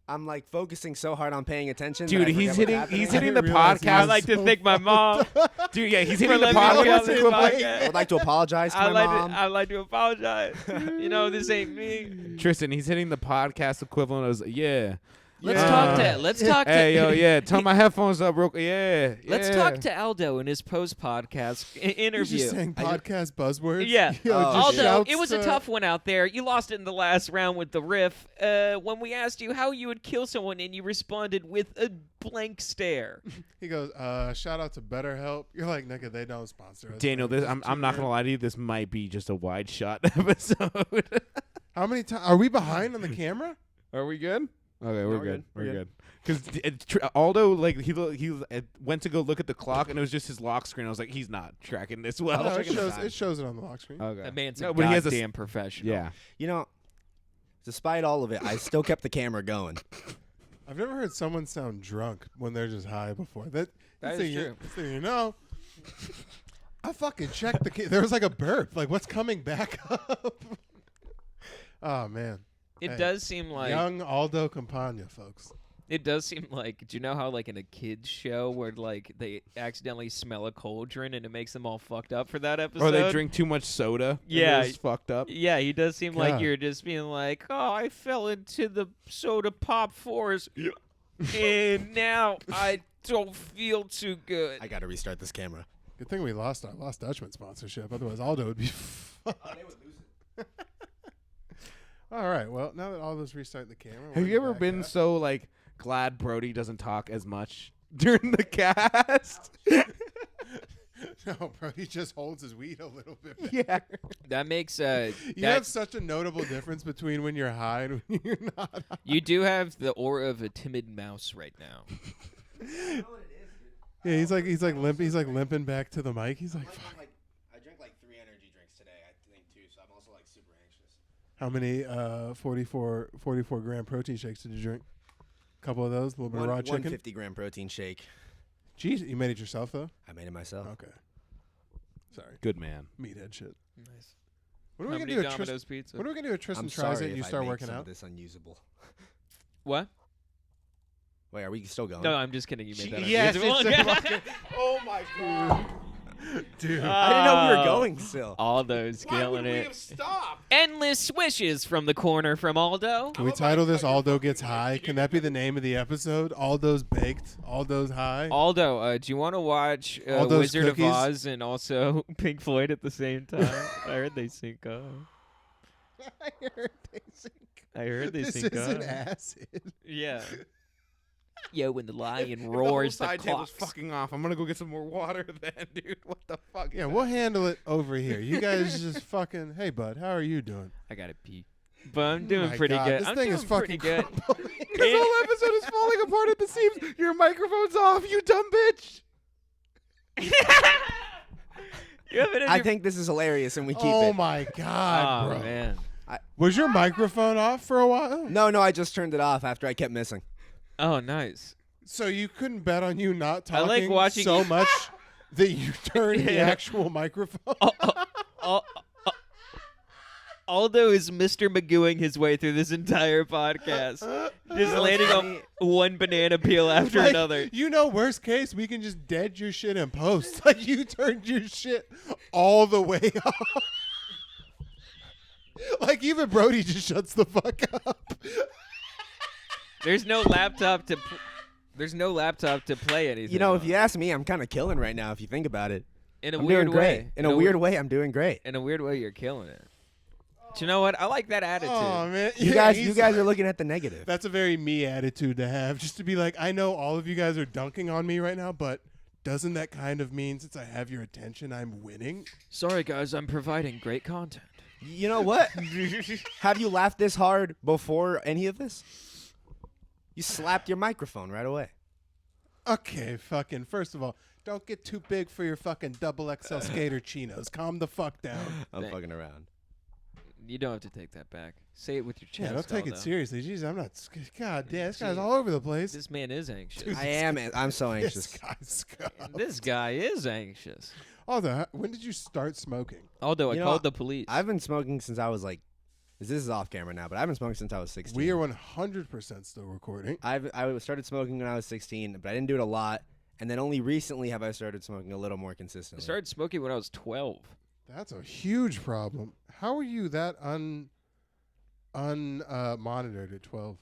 I'm like focusing so hard on paying attention. Dude, that I he's forget what's hitting happening. hitting the realize he podcast. I'd like to thank my mom. Dude, yeah, he's for hitting the letting me be on podcast this equivalent. podcast. I would like to apologize to my mom. I'd like to apologize. You know, this ain't me. Tristan, he's hitting the podcast equivalent of yeah. Let's Yeah. talk to. Let's talk to. Hey, yo, yeah, turn my headphones up real quick. Yeah. Let's yeah. talk to Aldo in his post-podcast He's interview. just saying podcast buzzwords. Yeah. Yo, Oh, just Aldo, shouts, it was a tough one out there. You lost it in the last round with the riff. When we asked you how you would kill someone, and you responded with a blank stare. He goes, shout out to BetterHelp. You're like, nigga, they don't sponsor us. Daniel, man. this, Just I'm not tune gonna lie to you. This might be just a wide shot episode. in. How many times are we behind on the camera? Are we good? Okay, we're we're good. good. We're good. Because Aldo, like he went to go look at the clock, and it was just his lock screen. I was like, he's not tracking this well. No, checking the time. it shows it on the lock screen. Okay. That man's No, a but he has a s- goddamn professional. Yeah. You know, despite all of it, I still kept the camera going. I've never heard someone sound drunk when they're just high before. That next is thing true. next thing you know, I fucking checked the. There was like a burp. Like, what's coming back up? Oh man, It Hey, does seem like young Aldo Campagna, folks. It does seem like, do you know how like in a kids show where like they accidentally smell a cauldron and it makes them all fucked up for that episode? Or they drink too much soda. and Yeah. they're just fucked up. Yeah, he does seem like God. you're just being like, oh, I fell into the soda pop forest, and now I don't feel too good. I got to restart this camera. Good thing we lost our Lost Dutchman sponsorship. Otherwise, Aldo would be. All right. Well, now that Aldo's restarting the camera, Have we're you ever back been up. so like glad Brody doesn't talk as much during the cast? No, bro. He just holds his weed a little bit. Better. Yeah. That makes You that have such a notable difference between when you're high and when you're not. High. you do have the aura of a timid mouse right now. Yeah, he's like limping back to the mic. He's like, fuck. I drank like 3 energy drinks today, I think too. So I'm also like super anxious. How many 44 gram protein shakes did you drink? A couple of those, a little bit of raw chicken. 150-gram protein shake. Jeez, you made it yourself though. I made it myself. Okay. Sorry, Good man. meathead shit. Nice. What are How we many gonna do? At Domino's pizza? What are we gonna do? At Tristan I'm tries sorry it and you if start I make working some out. of this unusable. What? Wait, are we still going? No, I'm just kidding. You made that. Yes, unusable. Oh my god. Dude, I didn't know we were Oh. going still. All those killing it. stopped? Endless swishes from the corner from Aldo. can we title this "Aldo Gets High"? Can that be the name of the episode? Aldo's baked, Aldo's high. Aldo, do you want to watch All those Wizard cookies? of Oz and also Pink Floyd at the same time? I heard they sync up. I heard they sync. I heard they This sync isn't up. acid. Yeah. Yo, when the lion The roars, the whole side table's clocks. fucking off. I'm gonna go get some more water then, dude. What the fuck? Yeah, we'll handle it over here. You guys just fucking. Hey, bud, how are you doing? I gotta pee. but I'm doing My pretty God, good. This I'm thing doing is fucking pretty good. crumbling. This whole episode is falling apart at the seams. Your microphone's off, you dumb bitch. You have it in I your- think this is hilarious, and we keep Oh it. my God, Oh bro. man. Was your microphone off for a while? No, I just turned it off after I kept missing. Oh, nice. So you couldn't bet on you not talking I like watching so you- much that you turned the Yeah. actual microphone. Aldo is Mr. Magooing his way through this entire podcast, just landing on one banana peel after Like, another. You know, worst case, we can just dead your shit in post. Like, you turned your shit all the way off. Like, even Brody just shuts the fuck up. There's no laptop to. There's no laptop to play anything. You know, if on. you ask me, I'm kind of killing right now. If you think about it, in a I'm weird doing way. great. In a weird way, I'm doing great. In a weird way, you're killing it. But you know what? I like that attitude. Oh, man. You Yeah, guys are looking at the negative. That's a very me attitude to have. Just to be like, I know all of you guys are dunking on me right now, but doesn't that kind of mean since I have your attention, I'm winning? Sorry, guys. I'm providing great content. You know what? Have you laughed this hard before any of this? You slapped your microphone right away. Okay, fucking, first of all, don't get too big for your fucking XXL skater chinos. Calm the fuck down. I'm Thank- fucking around. You don't have to take that back. Say it with your chest. Yeah, don't take it Aldo. seriously. Jeez, I'm not. God damn, this guy's Gee. all over the place. This man is anxious. Dude, I am. I'm so This anxious. guy's scuffed. This guy is anxious. Although, when did you start smoking? Although I You know, called the police. I've been smoking since I was like, this is off camera now, but I've been smoking since I was 16. We are 100% still recording. I started smoking when I was 16, but I didn't do it a lot. And then only recently have I started smoking a little more I consistently. started smoking when I was 12. That's a huge problem. How are you that monitored at 12?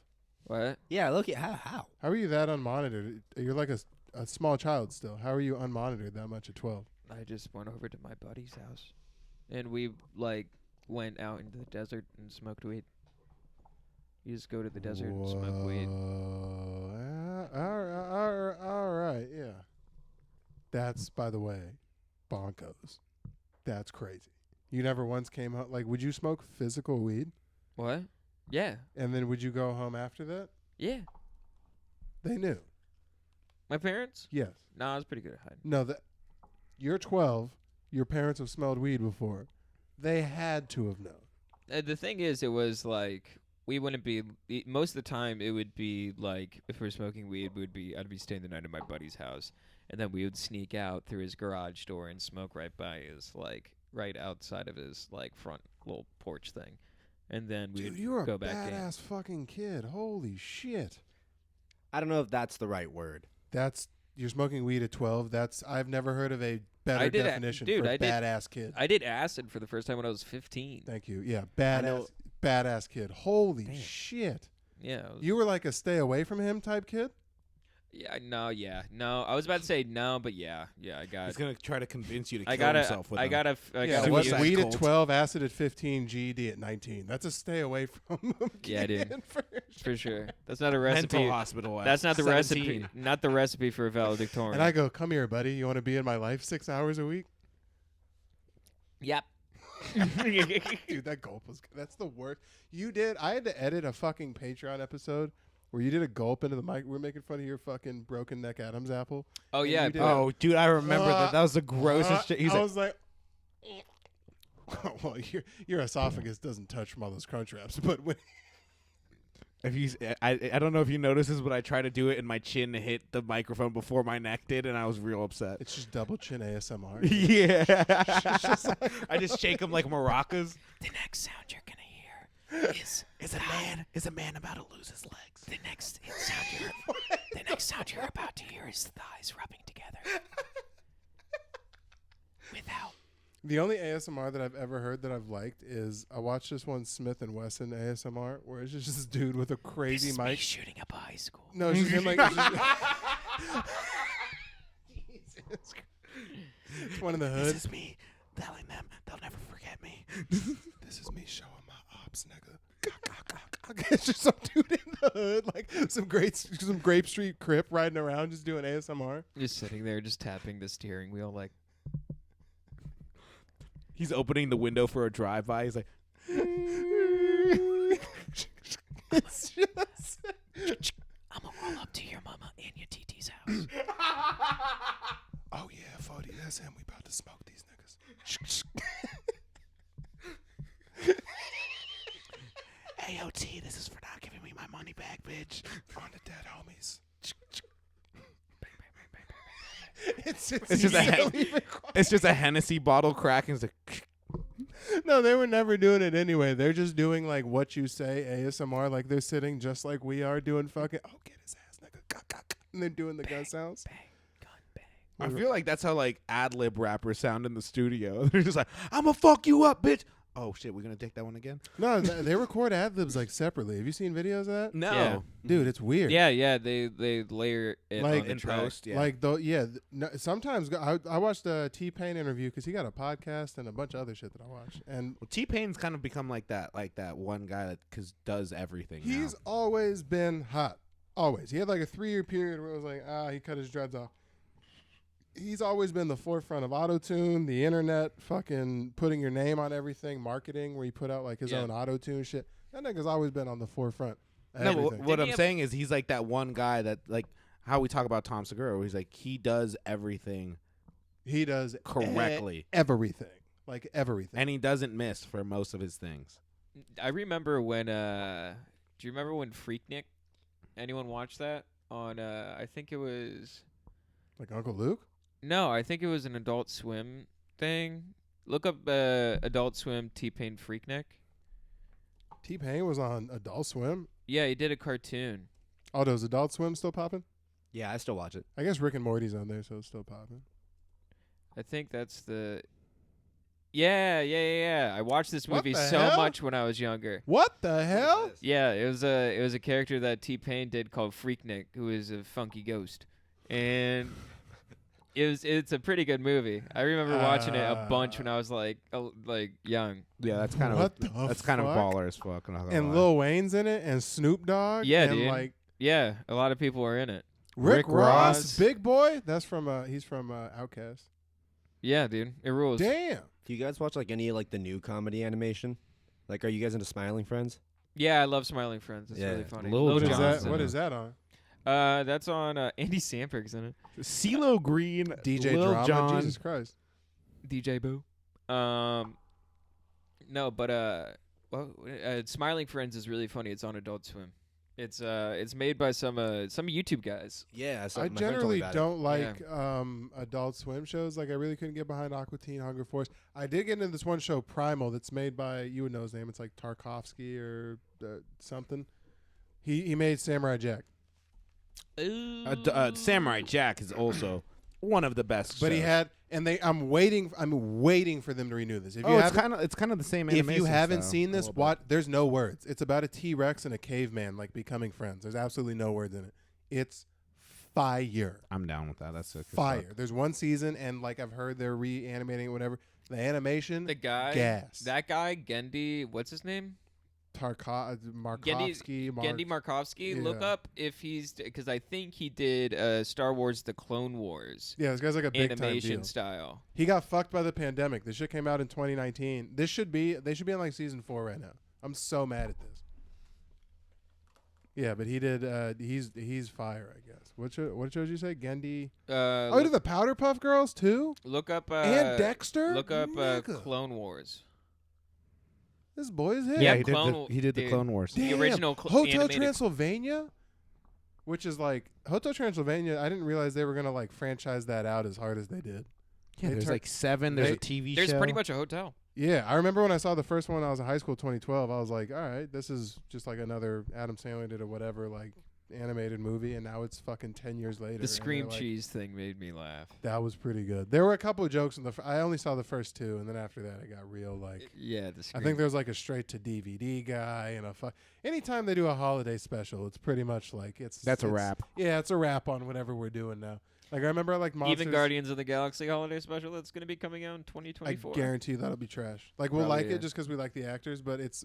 What? Yeah, look at how. How are you that unmonitored? You're like a small child still. How are you unmonitored that much at 12? I just went over to my buddy's house, and we like went out into the desert and smoked weed. You just go to the desert and smoke weed. All right, yeah. That's, by the way, bonkos. That's crazy. You never once came home. Like, would you smoke physical weed? What? Yeah. And then would you go home after that? Yeah. They knew. My parents? Yes. Nah, I was pretty good at hiding. No, that you're 12. Your parents have smelled weed before. They had to have known. The thing is, it was like we wouldn't be most of the time. It would be like if we were smoking weed, I'd be staying the night at my buddy's house, and then we would sneak out through his garage door and smoke right by his like right outside of his like front little porch thing, and then we Dude, would you're go a back in. badass fucking kid. Holy shit. I don't know if that's the right word. You're smoking weed at 12. I've never heard of a better did definition dude, for I a did- badass kid. I did acid for the first time when I was 15. Thank you. Yeah, know- badass kid. Holy Damn. shit. Yeah. It was- You were like a stay away from him type kid? No. I was about to say no, but yeah. I got. He's gonna try to convince you to I kill gotta. himself with I them. gotta. I Yeah, gotta. what, suicide weed at cult. 12, acid at 15, GED at 19. That's a stay away from Yeah, dude. kid for For sure. That's not a recipe. Mental hospital. That's not the 17. recipe. Not the recipe for a valedictorian. And I go, come here, buddy. You want to be in my life 6 hours a week? Yep. Dude, that gulp that's the worst. I had to edit a fucking Patreon episode where you did a gulp into the mic. We're making fun of your fucking broken neck Adam's apple. Oh And yeah. you did Oh, dude, I remember that. That was the grossest shit. He's I like, was like, well, your esophagus doesn't touch from all those crunch wraps, but when if he's, I don't know if you noticed this, but I tried to do it and my chin hit the microphone before my neck did, and I was real upset. it's just double chin ASMR. Yeah. I just shake him like maracas. The next sound you're gonna hear Is a man about to lose his legs? the next sound you're about to hear is thighs rubbing together. Without The only ASMR that I've ever heard that I've liked is I watched this one Smith and Wesson ASMR where it's just this dude with a crazy this is me mic. shooting up a high school. No, it's just him like. It's, Jesus Christ. It's one in the hood. is me telling them they'll never forget me. This is me showing my ops, nigga. It's just some dude in the hood, like some Grape Street Crip riding around, just doing ASMR. Just sitting there, just tapping the steering wheel, like. He's opening the window for a drive-by. He's like, It's just. I'm gonna roll up to your mama and your TT's house. Oh yeah, 40. That's him. We about to smoke these niggas. AOT, this is for not giving me my money back, bitch. On the dead homies. It's just a Hennessy bottle cracking. It's like, No, they were never doing it anyway. They're just doing like what you say ASMR. Like they're sitting just like we are doing fucking. Oh, get his ass, nigga. And they're doing the gun sounds. I feel like that's how like ad lib rappers sound in the studio. They're just like, I'm gonna fuck you up, bitch. Oh shit, we're gonna take that one again? No, they record ad libs like separately. Have you seen videos of that? No. Yeah. Dude, it's weird. Yeah, they layer it Like on the in track. post, yeah. Like though, yeah. No, sometimes I watched a T-Pain interview because he got a podcast and a bunch of other shit that I watch. And Well, T-Pain's kind of become like that one guy that does everything. he's now. always been hot. Always. He had like a 3-year period where it was like, he cut his dreads off. He's always been the forefront of auto-tune, the internet, fucking putting your name on everything, marketing, where he put out like his own auto-tune shit. That nigga's always been on the forefront. of No, but everything. what Didn't I'm he have- saying is he's like that one guy that like how we talk about Tom Segura, where he's like he does everything He does correctly, everything. Like everything. and he doesn't miss for most of his things. I remember when. Do you remember when Freaknik? Anyone watch that on? I think it was. Like Uncle Luke? No, I think it was an Adult Swim thing. Look up Adult Swim T-Pain Freaknik. T-Pain was on Adult Swim. Yeah, he did a cartoon. Oh, does Adult Swim still popping? Yeah, I still watch it. I guess Rick and Morty's on there, so it's still popping. I think that's the. Yeah. I watched this What movie the so hell? much when I was younger. What the hell? Yeah, it was a character that T-Pain did called Freaknik, who is a funky ghost, and it's a pretty good movie. I remember watching it a bunch when I was like young. Yeah, that's kind What of the that's kind of fuck? baller as fuck. I'm not gonna And lie. Lil Wayne's in it, and Snoop Dogg. Yeah, and dude. like Yeah, a lot of people were in it. Rick Ross, Ross. Big Boy. That's from he's from Outkast. Yeah, dude, it rules. Damn. Do you guys watch like any like the new comedy animation? Like, are you guys into Smiling Friends? Yeah, I love Smiling Friends. It's Yeah. really funny. Lil What is Jon's that? in What it. is that on? That's on Andy Samberg's in it. CeeLo Green, DJ Lil Drama. Jon. Jesus Christ. DJ Boo. No, but Smiling Friends is really funny. It's on Adult Swim. It's made by some YouTube guys. Yeah, I generally don't like Yeah. Adult Swim shows. Like I really couldn't get behind Aqua Teen Hunger Force. I did get into this one show, Primal, that's made by, you would know his name. It's like Tarkovsky or something. He made Samurai Jack. Samurai Jack is also one of the best. But he shows. had, and I'm waiting for them to renew this. If you it's haven't, kind of the same. if animation you haven't style, seen a this, little bit. what? There's no words. It's about a T-Rex and a caveman like becoming friends. There's absolutely no words in it. It's fire. I'm down with that. That's sick as Fire. fuck. There's one season, and like I've heard they're reanimating it, whatever. The animation, The guy, gas. that guy, Gendy, what's his name? Markovsky. Gendy Markovsky. Look Yeah. up if he's, because I think he did Star Wars: The Clone Wars Yeah, this guy's like a big time animation deal. style. He got fucked by the pandemic. This shit came out in 2019. They should be in like season 4 right now. I'm so mad at this. Yeah, but he did. He's fire, I guess. What shows you say? Gendy. Oh, he did the Powder Puff Girls too, Look up and Dexter. Look up Nigga. Clone Wars. This boy's hit. Yeah, he did. Clone- He did the dude. Clone Wars. The Damn. original Hotel animated- Transylvania, which is like Hotel Transylvania. I didn't realize they were gonna like franchise that out as hard as they did. Yeah, They there's tur- like 7. There's they- a TV There's show. pretty much a hotel. Yeah, I remember when I saw the first one. I was in high school, 2012. I was like, all right, this is just like another Adam Sandler did or whatever, like animated movie, and now it's fucking 10 years later. The and scream they're like, cheese thing made me laugh. That was pretty good. There were a couple of jokes in the. I only saw the first 2, and then after that, it got real. Like, Yeah, the I scream. think there was like a straight to DVD guy and a. Anytime they do a holiday special, it's pretty much like That's a wrap. Yeah, it's a wrap on whatever we're doing now. Like I remember, like Monsters. Even Guardians of the Galaxy holiday special that's going to be coming out in I 2024. guarantee that'll be trash. Like we'll Probably like it is. just because we like the actors, but it's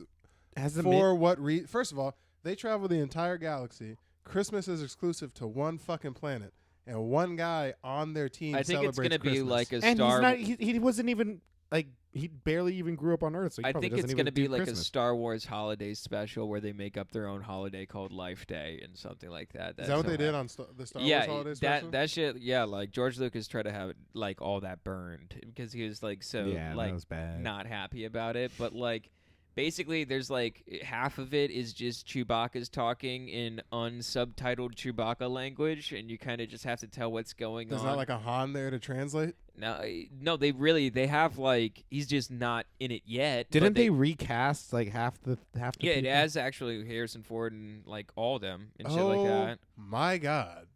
Has the for what First of all, they travel the entire galaxy. Christmas is exclusive to one fucking planet, and one guy on their team. I think it's going to be like a and Star. he wasn't even like he barely even grew up on Earth. So he I probably think it's doesn't going to even be do like Christmas. a Star Wars holiday special where they make up their own holiday called Life Day and something like that. Is that what they did on the Star Wars holiday special? that shit. Yeah, like George Lucas tried to have like all that burned because he was like so Yeah, like that was bad. not happy about it. But like basically, there's like half of it is just Chewbacca's talking in unsubtitled Chewbacca language, and you kind of just have to tell what's going There's on. not like a Han there to translate. No, they have like he's just not in it yet. but Didn't they recast like half the Yeah, it people? has actually Harrison Ford and like all of them and shit Oh like that. my God!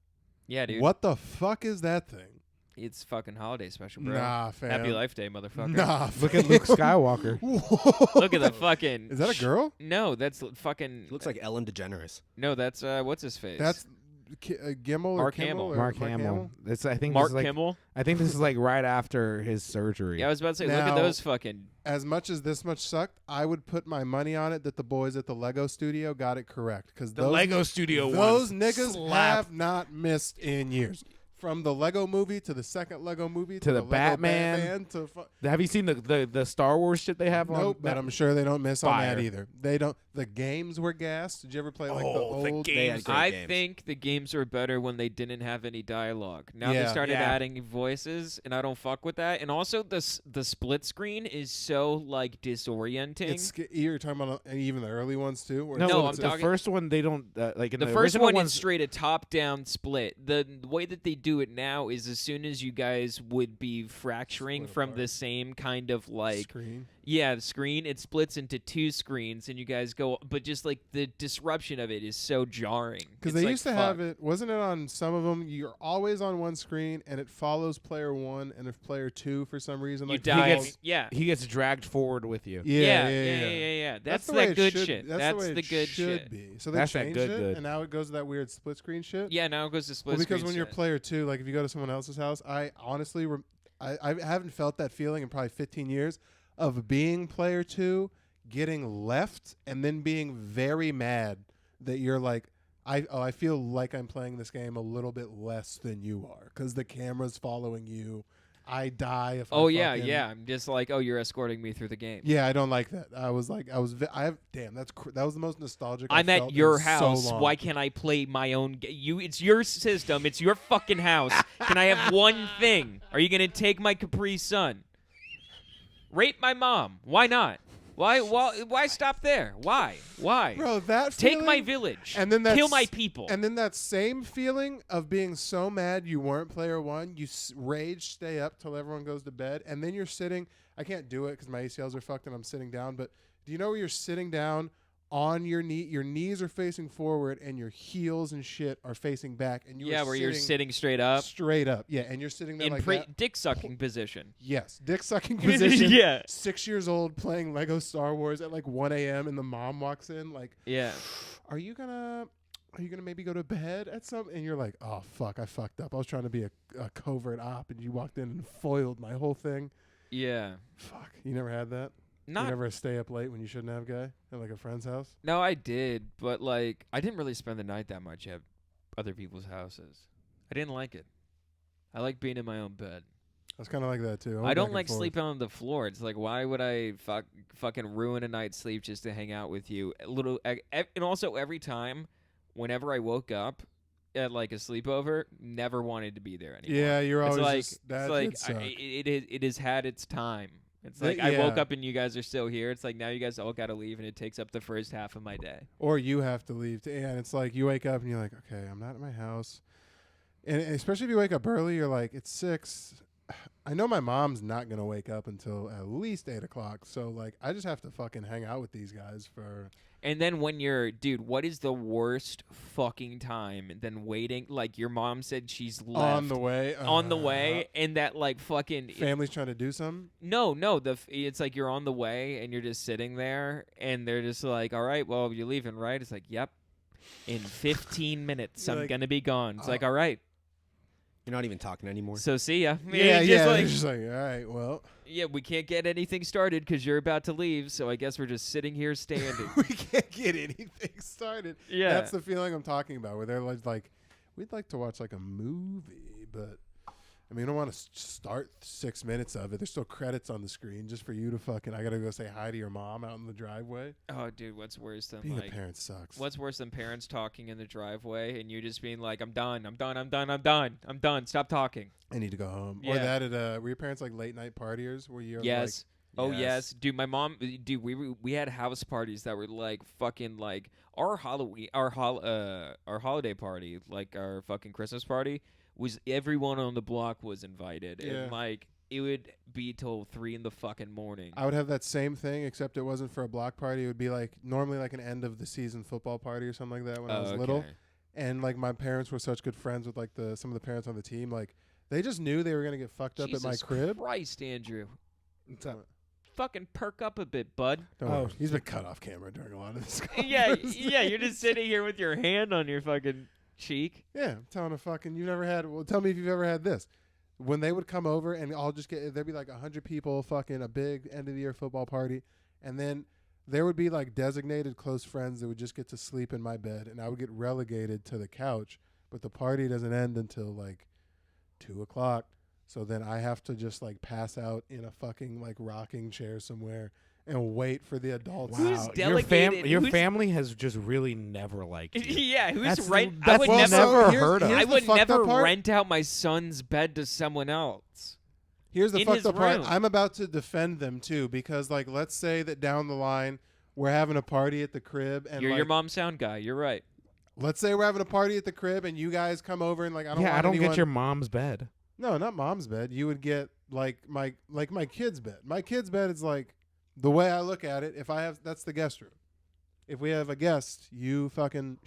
Yeah, dude. What the fuck is that thing? It's fucking holiday special, bro. Nah, fam. Happy Life Day, motherfucker. Nah, Look at Luke Skywalker. Look at the fucking. Is that a girl? No, that's fucking. Looks like Ellen DeGeneres. No, that's what's his face. That's Gimmel or Mark Kimmel Hamill. or Mark Hamill. It's I think Mark this is like, Kimmel. I think this is like right after his surgery. Yeah, I was about to say, look Now- at those fucking. As much as this much sucked, I would put my money on it that the boys at the Lego studio got it correct because Studio those niggas have not missed in years. From the Lego movie to the second Lego movie To the Lego Batman. to Have you seen the Star Wars shit they have on? nope, but I'm sure they don't miss on Fire. that either. They don't. The games were gassed. Did you ever play like the Oh, the old? games. Great I games. think the games were better when they didn't have any dialogue. Now Yeah. they started Yeah. adding voices, and I don't fuck with that. And also, the split screen is so like disorienting. You're talking about even the early ones too. Where No, No, it's I'm the talking- first one they don't like. In The the first original one ones, is straight a top-down split. The way that they do it now is as soon as you guys would be fracturing Split from apart. the same kind of like screen. the screen, it splits into two screens, and you guys go. But just like the disruption of it is so jarring. Because It's they like, used to have fuck. it, wasn't it on some of them? You're always on one screen, and it follows player one, and if player two for some reason, You like die. gets- yeah. he gets dragged forward with you. Yeah. That's the way that it good should- shit. That's, That's the, way the it good should shit. be. So they That's that changed good, it, good. and now it goes to that weird split screen shit. Yeah, now it goes to split Well, because screen when you're shit. player two, like if you go to someone else's house, I honestly, I haven't felt that feeling in probably 15 years of being player two, getting left, and then being very mad that you're like, I feel like I'm playing this game a little bit less than you are because the camera's following you. I die if. Oh I yeah, fucking- yeah. I'm just like, oh, you're escorting me through the game. Yeah, I don't like that. I was like, damn, that was the most nostalgic. I'm I at felt your in house. So long. Why can't I play my own? It's your system. It's your fucking house. Can I have one thing? Are you gonna take my Capri Sun? Rape my mom? Why not? Why stop there? Why? Bro, that Take my feeling- village. and then kill my people. And then that same feeling of being so mad you weren't player one, you rage, stay up till everyone goes to bed, and then you're sitting. I can't do it because my ACLs are fucked and I'm sitting down. But do you know where you're sitting down on your knee? Your knees are facing forward and your heels and shit are facing back, and you are where you're sitting straight up straight up. Yeah, and you're sitting there in like that. dick sucking position. Yes, dick sucking position. Yeah. 6 years old playing Lego Star Wars at like 1 a.m. and the mom walks in like, Yeah. are you gonna maybe go to bed at some? And you're like, oh fuck, I fucked up. I was trying to be a covert op, and you walked in and foiled my whole thing. Yeah. Fuck, you never had that. You Not never stay up late when you shouldn't have, guy, at like a friend's house. No, I did, but like I didn't really spend the night that much at other people's houses. I didn't like it. I like being in my own bed. I was kind of like that too. I went don't back like and forth. sleeping on the floor. It's like, why would I fucking ruin a night's sleep just to hang out with you? And also every time, whenever I woke up at like a sleepover, never wanted to be there anymore. Yeah, you're It's always like just, that it's like did suck. it has had its time. It's Th- like I woke yeah. up and you guys are still here. It's like now you guys all got to leave and it takes up the first half of my day. Or you have to leave. And it's like you wake up and you're like, okay, I'm not at my house. And especially if you wake up early, you're like, it's 6. I know my mom's not going to wake up until at least 8 o'clock. So, like, I just have to fucking hang out with these guys for. And then when dude, what is the worst fucking time than waiting? Like your mom said she's left On the way. and that like fucking Family's trying to do something. No, it's like you're on the way and you're just sitting there and they're just like, all right, well, you're leaving, right? It's like, yep. In 15 minutes, You're I'm like, gonna be gone. It's like, oh. all right, You're not even talking anymore. so see ya. Yeah, It's yeah. just They're like, just like, all right, well, yeah, we can't get anything started because you're about to leave. So I guess we're just sitting here standing. we can't get anything started. Yeah. That's the feeling I'm talking about, where they're like, we'd like to watch like a movie, but I mean, you don't want to start 6 minutes of it. There's still credits on the screen just for you to fucking. I gotta go say hi to your mom out in the driveway. Oh, dude, what's worse than Being like? a parent sucks. What's worse than parents talking in the driveway and you just being like, "I'm done. I'm done. I'm done. I'm done. I'm done. Stop talking." I need to go home. Yeah. Or that at were your parents like late night partiers where you're Yes. Oh Yes. yes, dude. My mom, dude. We had house parties that were like fucking like our Halloween, our holiday party, like our fucking Christmas party, was everyone on the block was invited, Yeah. and like it would be till 3 in the fucking morning. I would have that same thing, except it wasn't for a block party. It would be like normally like an end of the season football party or something like that when I was little. And like my parents were such good friends with like some of the parents on the team. Like they just knew they were gonna get fucked up at my crib. Christ, Andrew, What's up? fucking perk up a bit, bud. Don't worry. He's been cut off camera during a lot of this. yeah, conversation. yeah. You're just sitting here with your hand on your fucking cheek. Yeah, I'm telling a fucking. You've never had. Well, tell me if you've ever had this. When they would come over and I'll just get. There'd be like 100 people, fucking a big end of the year football party, and then there would be like designated close friends that would just get to sleep in my bed, and I would get relegated to the couch. But the party doesn't end until like 2:00. So then I have to just like pass out in a fucking like rocking chair somewhere and wait for the adults. Who's Wow, delegated- your who's- family has just really never liked you. yeah, who's That's right? the- I would that's never. never here's- heard of. here's I the would fucked never up part. rent out my son's bed to someone else. Here's the in fucked his up part. room. I'm about to defend them too because like let's say that down the line we're having a party at the crib and You're like, your mom's sound guy. You're right. let's say we're having a party at the crib and you guys come over and like I don't Yeah, want I don't anyone, get your mom's bed. No, not mom's bed. You would get like my kid's bed. My kid's bed is like the way I look at it. If I have that's the guest room. If we have a guest, you fucking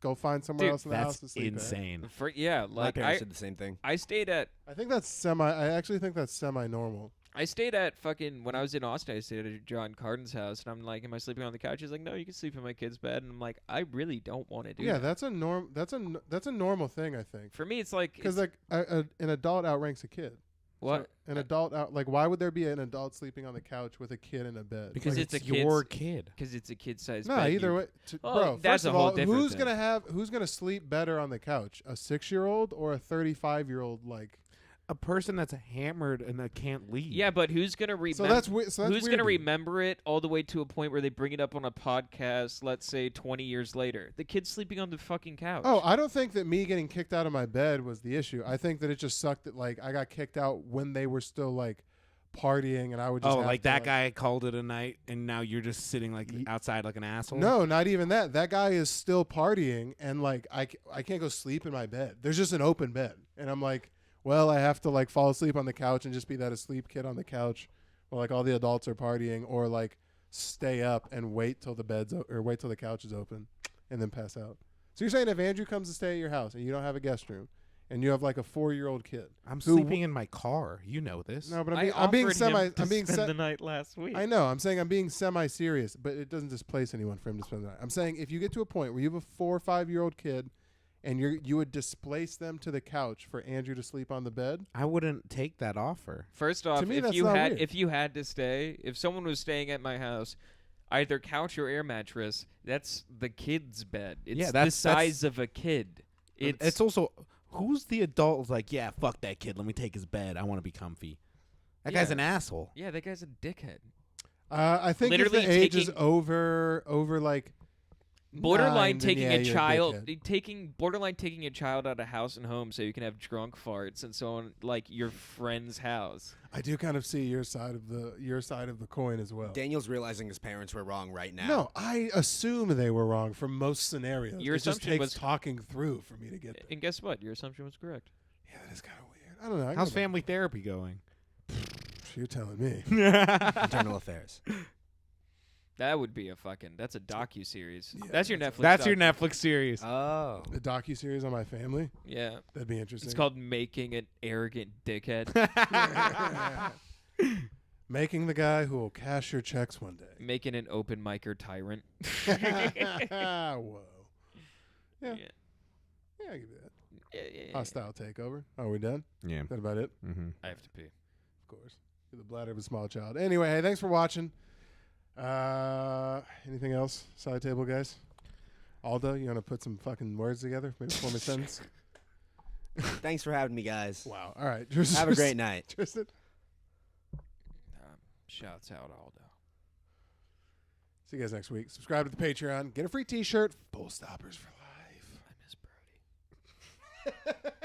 go find somewhere Dude, else in the house to That's sleep at. insane. Yeah, My like parents did the same thing. I stayed at I think that's semi. I actually think that's semi-normal. I stayed at fucking when I was in Austin. I stayed at John Carden's house, and I'm like, "Am I sleeping on the couch?" He's like, "No, you can sleep in my kid's bed." And I'm like, "I really don't want to do Yeah, that." that's a norm. That's a normal thing, I think. For me, it's like Because it's- like an adult outranks a kid. what? So an adult out like why would there be an adult sleeping on the couch with a kid in a bed? Because it's it's a your kid. Because it's a kid-sized No, bed. either you- way, Oh, bro. that's First a of whole all, different who's thing. gonna sleep better on the couch? A 6-year-old or a 35-year-old? Like, A person that's hammered and that can't leave. Yeah, but who's gonna remember? so that's weird. So that's Who's weird gonna to me. remember it all the way to a point where they bring it up on a podcast? Let's say 20 years later, the kid's sleeping on the fucking couch. Oh, I don't think that me getting kicked out of my bed was the issue. I think that it just sucked that like I got kicked out when they were still like partying, and I would just Oh, have like to, that guy called it a night, and now you're just sitting like outside like an asshole. No, not even that. That guy is still partying, and like I can't go sleep in my bed. There's just an open bed, and I'm like, well, I have to like fall asleep on the couch and just be that asleep kid on the couch, while like all the adults are partying, or like stay up and wait till the bed's or wait till the couch is open, and then pass out. So you're saying if Andrew comes to stay at your house and you don't have a guest room, and you have like a 4-year-old kid, I'm who sleeping in my car. You know this. no, but I I'm being offered semi. him to I'm being spend the night last week. I know. I'm saying I'm being semi-serious, but it doesn't displace anyone for him to spend the night. I'm saying if you get to a point where you have a 4 or 5-year-old kid, and you would displace them to the couch for Andrew to sleep on the bed. I wouldn't take that offer. First off, me, if that's you not had weird. if you had to stay, if someone was staying at my house, either couch or air mattress, that's the kid's bed. It's Yeah, the that's- size of a kid. It's also who's the adult who's like, yeah, fuck that kid. Let me take his bed. I want to be comfy. That guy's Yeah. an asshole. yeah, that guy's a dickhead. I think if Literally the age is taking- over like Borderline 9, then taking yeah, a you're child, dickhead. borderline taking a child out of house and home so you can have drunk farts and so on, like your friend's house. I do kind of see your side of the coin as well. Daniel's realizing his parents were wrong right now. No, I assume they were wrong for most scenarios. Your it just assumption takes was- talking through for me to get there. And guess what? Your assumption was correct. Yeah, that is kind of weird. I don't know. I How's go back- family therapy going? You're telling me. Internal affairs. That would be that's a docu-series. Yeah, That's your Netflix. That's your docu- Netflix series. Oh. A docu-series on my family. Yeah. That'd be interesting. It's called Making an Arrogant Dickhead. Making the guy who will cash your checks one day. Making an open micer tyrant. Whoa. Yeah. Yeah. Yeah, I give you that. Yeah. Hostile takeover. Are we done? Yeah. Is that about it? Mm-hmm. I have to pee. Of course. You're the bladder of a small child. Anyway, hey, thanks for watching. Anything else? Side table guys? Aldo, you want to put some fucking words together? Maybe form a sentence? Thanks for having me, guys. Wow. All right. Have a great night. Tristan. Shouts out Aldo. See you guys next week. Subscribe to the Patreon. Get a free T-shirt. Full stoppers for life. I miss Brody.